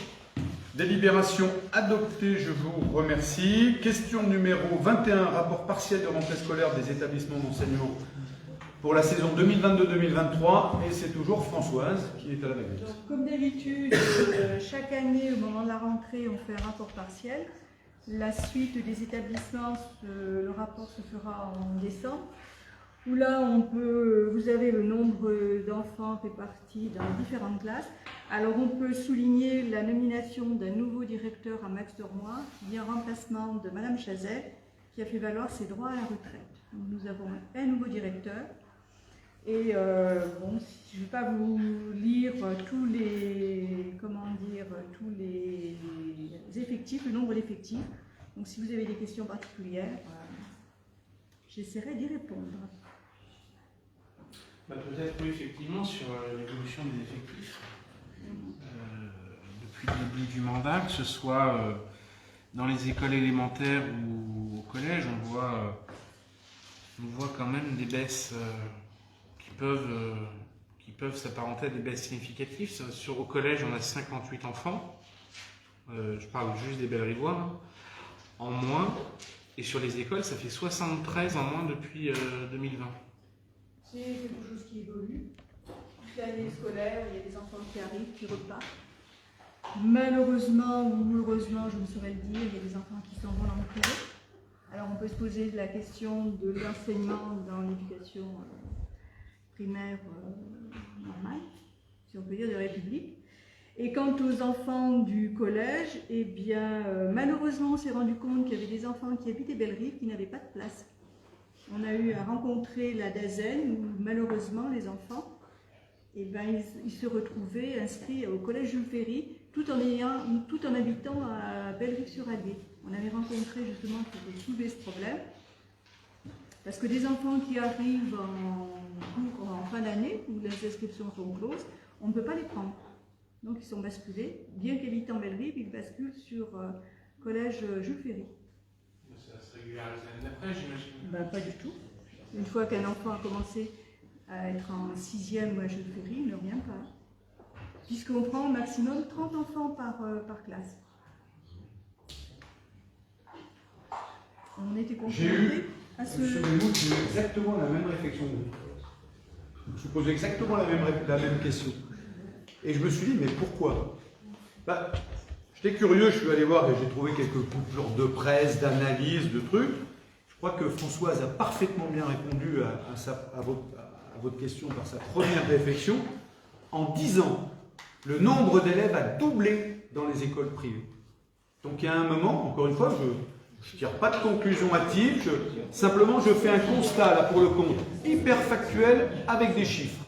Délibération adoptée, je vous remercie. Question numéro 21, rapport partiel de rentrée scolaire des établissements d'enseignement pour la saison 2022-2023. Et c'est toujours Françoise qui est à la baguette.
Donc, comme d'habitude, chaque année, au moment de la rentrée, on fait un rapport partiel. La suite des établissements, le rapport se fera en décembre. Où là, vous avez le nombre d'enfants répartis dans les différentes classes. Alors, on peut souligner la nomination d'un nouveau directeur à Max Dormois, qui vient en remplacement de Madame Chazet, qui a fait valoir ses droits à la retraite. Donc, nous avons un nouveau directeur. Et bon, je ne vais pas vous lire tous les effectifs, le nombre d'effectifs. Donc, si vous avez des questions particulières, j'essaierai d'y répondre.
Peut-être oui, effectivement, sur l'évolution des effectifs. Depuis le début du mandat, que ce soit dans les écoles élémentaires ou au collège, on voit quand même des baisses qui peuvent s'apparenter à des baisses significatives. Au collège, on a 58 enfants. Je parle juste des Bellerivois, en moins. Et sur les écoles, ça fait 73 en moins depuis 2020.
C'est quelque chose qui évolue. Toute l'année scolaire, il y a des enfants qui arrivent, qui repartent. Malheureusement ou heureusement, je ne saurais le dire, il y a des enfants qui s'en vont dans le privé. Alors on peut se poser la question de l'enseignement dans l'éducation primaire normale, si on peut dire, de la République. Et quant aux enfants du collège, eh bien, malheureusement, on s'est rendu compte qu'il y avait des enfants qui habitaient Bellerive qui n'avaient pas de place. On a eu à rencontrer la DAZEN où malheureusement les enfants, eh ben, ils se retrouvaient inscrits au collège Jules Ferry tout en habitant à Bellerive-sur-Allier. On avait rencontré justement pour soulever ce problème. Parce que des enfants qui arrivent en fin d'année, où les inscriptions sont closes, on ne peut pas les prendre. Donc ils sont basculés. Bien qu'habitant Bellerive, ils basculent sur collège Jules Ferry.
Ça se régularise l'année d'après, j'imagine.
Ben, pas du tout. Une fois qu'un enfant a commencé à être en 6e ou à Jules Ferry, il ne revient pas. Puisqu'on prend au maximum 30 enfants par classe. on était
J'ai eu,
confrontés à ce...
Monsieur Bémoud, j'ai eu exactement la même réflexion que vous. Je me suis posé exactement la même question. Et je me suis dit, mais pourquoi? J'étais curieux, je suis allé voir et j'ai trouvé quelques coupures de presse, d'analyse, de trucs. Je crois que Françoise a parfaitement bien répondu à votre question par sa première réflexion. En 10 ans, le nombre d'élèves a doublé dans les écoles privées. Donc il y a un moment, encore une fois, je ne tire pas de conclusion hâtive, simplement je fais un constat, là pour le compte, hyper factuel, avec des chiffres.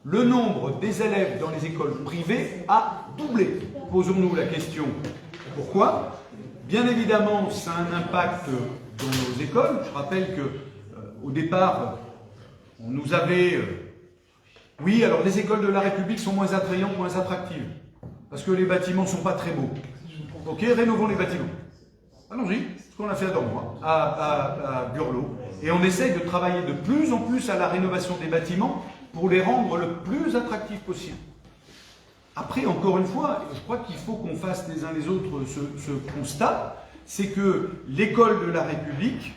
Le nombre des élèves dans les écoles privées a doublé. Posons-nous la question, pourquoi? Bien évidemment, ça a un impact dans nos écoles. Je rappelle qu'au départ, on nous avait... oui, alors les écoles de la République sont moins attrayantes, moins attractives, parce que les bâtiments ne sont pas très beaux. Ok, rénovons les bâtiments. Allons-y, ce qu'on a fait à Dormois, à Burlot. Et on essaye de travailler de plus en plus à la rénovation des bâtiments pour les rendre le plus attractifs possible. Après, encore une fois, je crois qu'il faut qu'on fasse les uns les autres ce constat, c'est que l'école de la République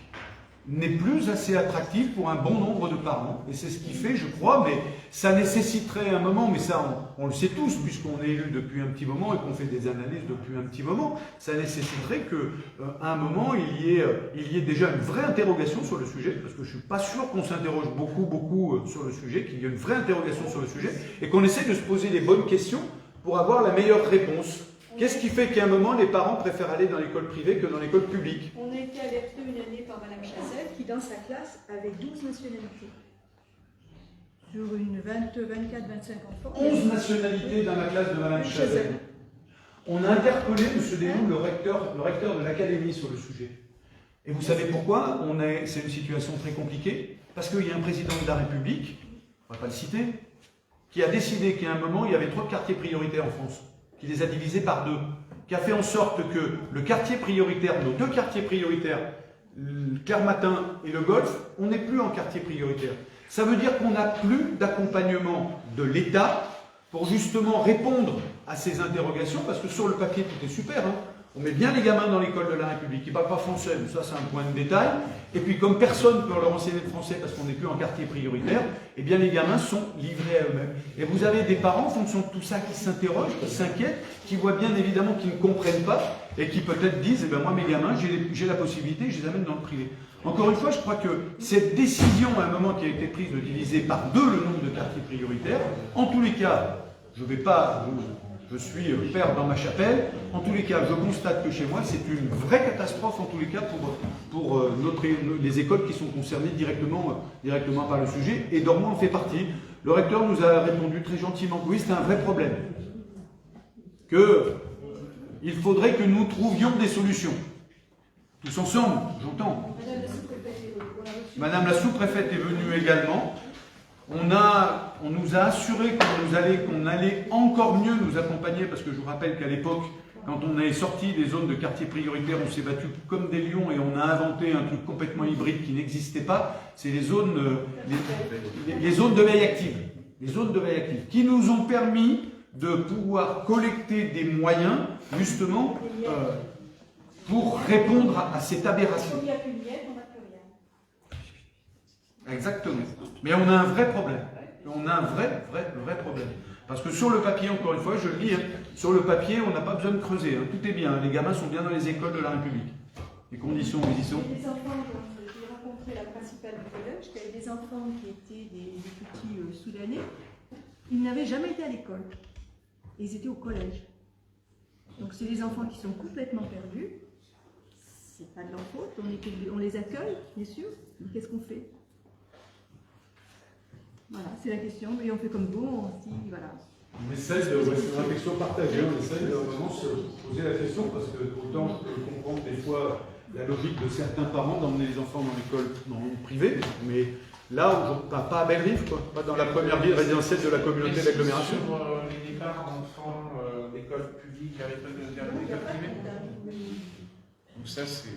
n'est plus assez attractive pour un bon nombre de parents. Et c'est ce qui fait, je crois, mais ça nécessiterait un moment, mais ça on le sait tous, puisqu'on est élu depuis un petit moment et qu'on fait des analyses depuis un petit moment, ça nécessiterait qu'à un moment, il y ait déjà une vraie interrogation sur le sujet, parce que je ne suis pas sûr qu'on s'interroge beaucoup sur le sujet, qu'il y ait une vraie interrogation sur le sujet, et qu'on essaie de se poser les bonnes questions pour avoir la meilleure réponse. Qu'est-ce qui fait qu'à un moment, les parents préfèrent aller dans l'école privée que dans l'école publique?
On a été alerté une année par Madame Chazelle qui, dans sa classe, avait 12 nationalités. Sur une 24-25 enfants.
11 nationalités dans la classe de Madame Chazelle. On a interpellé M. Desmond, le recteur de l'académie, sur le sujet. Et vous savez pourquoi? C'est une situation très compliquée. Parce qu'il y a un président de la République, on ne va pas le citer, qui a décidé qu'à un moment, il y avait 3 quartiers prioritaires en France, qui les a divisés par 2, qui a fait en sorte que le quartier prioritaire, nos 2 quartiers prioritaires, le Clermatin et le Golfe, on n'est plus en quartier prioritaire. Ça veut dire qu'on n'a plus d'accompagnement de l'État pour justement répondre à ces interrogations, parce que sur le papier, tout est super, hein. On met bien les gamins dans l'école de la République, ils ne parlent pas français, mais ça c'est un point de détail. Et puis comme personne ne peut leur enseigner le français parce qu'on n'est plus en quartier prioritaire, eh bien les gamins sont livrés à eux-mêmes. Et vous avez des parents en fonction de tout ça qui s'interrogent, qui s'inquiètent, qui voient bien évidemment qu'ils ne comprennent pas et qui peut-être disent, eh bien moi mes gamins, j'ai la possibilité, je les amène dans le privé. Encore une fois, je crois que cette décision à un moment qui a été prise de diviser par 2 le nombre de quartiers prioritaires, en tous les cas, je suis père dans ma chapelle. En tous les cas, je constate que chez moi, c'est une vraie catastrophe, en tous les cas, pour les écoles qui sont concernées directement par le sujet. Et Dormois en fait partie. Le recteur nous a répondu très gentiment que oui, c'est un vrai problème. Qu'il faudrait que nous trouvions des solutions. Tous ensemble, j'entends. Madame la sous-préfète est venue également. On nous a assuré qu'on allait encore mieux nous accompagner, parce que je vous rappelle qu'à l'époque, quand on est sorti des zones de quartier prioritaire, on s'est battu comme des lions et on a inventé un truc complètement hybride qui n'existait pas, c'est les zones de veille active. Les zones de veille active, qui nous ont permis de pouvoir collecter des moyens, justement, pour répondre à cette aberration.
Il n'y a plus de miel, on n'a plus rien.
Exactement. Mais on a un vrai problème. On a un vrai problème. Parce que sur le papier, encore une fois, je le lis, hein, sur le papier, on n'a pas besoin de creuser. Hein, tout est bien. Les gamins sont bien dans les écoles de la République. Les conditions où ils y sont.
Il y a des enfants, j'ai rencontré la principale du collège, qui avait des enfants qui étaient des petits soudanais. Ils n'avaient jamais été à l'école. Et ils étaient au collège. Donc c'est des enfants qui sont complètement perdus. C'est pas de leur faute. On les accueille, bien sûr. Mais qu'est-ce qu'on fait? Voilà, c'est la question, mais on fait comme vous, on se dit, voilà.
On essaie c'est une réflexion partagée, on essaie de vraiment se poser la question, parce que autant je peux comprendre des fois la logique de certains parents d'emmener les enfants dans l'école privée, mais là, pas à Bellerive, quoi, pas dans la première ville résidentielle de la communauté d'agglomération.
Sur les départs d'enfants d'école publique à l'école privée. Donc ça, c'est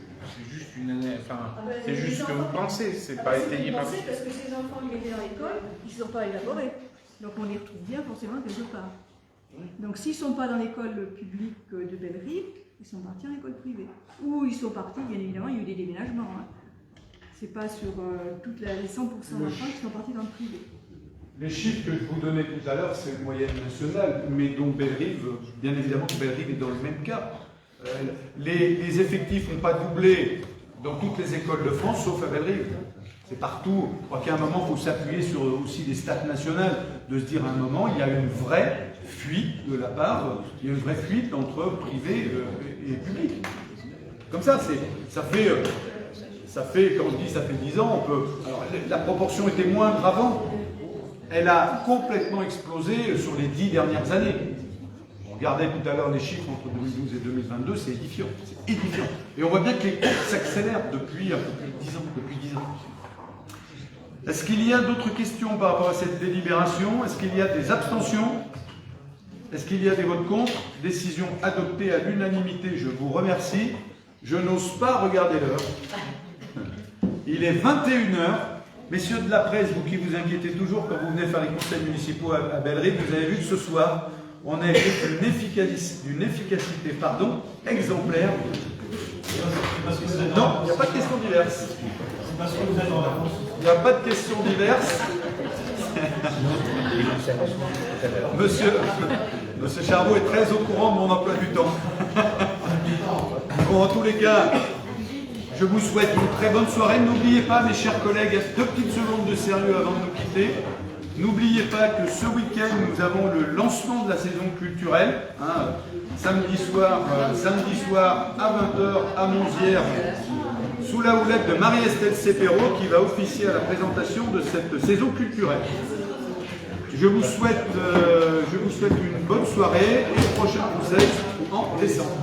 juste une année, enfin, c'est juste ce que vous pensez, c'est pas étayé par...
Parce que ces enfants, ils étaient dans l'école, ils ne sont pas élaborés. Donc on les retrouve bien forcément quelque part. Donc s'ils ne sont pas dans l'école publique de Bellerive, Ils sont partis en école privée. Ou ils sont partis, bien évidemment, il y a eu des déménagements. Hein. C'est pas sur les 100% d'enfants qui sont partis dans le privé.
Les chiffres que je vous donnais tout à l'heure, c'est une moyenne nationale, mais dont Bellerive, bien évidemment que Bellerive est dans le même cas. Les effectifs n'ont pas doublé dans toutes les écoles de France, sauf à Bellerive. C'est partout. Je crois qu'à un moment, il faut s'appuyer sur aussi des stats nationales, de se dire à un moment, il y a une vraie fuite de la part, il y a une vraie fuite entre privé et public. Comme ça, ça fait, quand je dis ça fait 10 ans, alors, la proportion était moindre avant. Elle a complètement explosé sur les 10 dernières années. On regardait tout à l'heure les chiffres entre 2012 et 2022, c'est édifiant. C'est édifiant. Et on voit bien que les cours s'accélèrent depuis un peu plus de 10 ans. Est-ce qu'il y a d'autres questions par rapport à cette délibération? Est-ce qu'il y a des abstentions? Est-ce qu'il y a des votes contre? Décision adoptée à l'unanimité, je vous remercie. Je n'ose pas regarder l'heure. Il est 21h. Messieurs de la presse, vous qui vous inquiétez toujours quand vous venez faire les conseils municipaux à Bellerive, vous avez vu que ce soir, on est d'une efficacité exemplaire. Non, il n'y a pas de questions diverses. Il n'y a pas de questions diverses. Monsieur Charbot est très au courant de mon emploi du temps. Bon, en tous les cas, je vous souhaite une très bonne soirée. N'oubliez pas, mes chers collègues, 2 petites secondes de sérieux avant de nous quitter. N'oubliez pas que ce week-end, nous avons le lancement de la saison culturelle. Samedi soir à 20h à Monzières, sous la houlette de Marie-Estelle Cepero, qui va officier à la présentation de cette saison culturelle. Je vous souhaite une bonne soirée et le prochain conseil en décembre.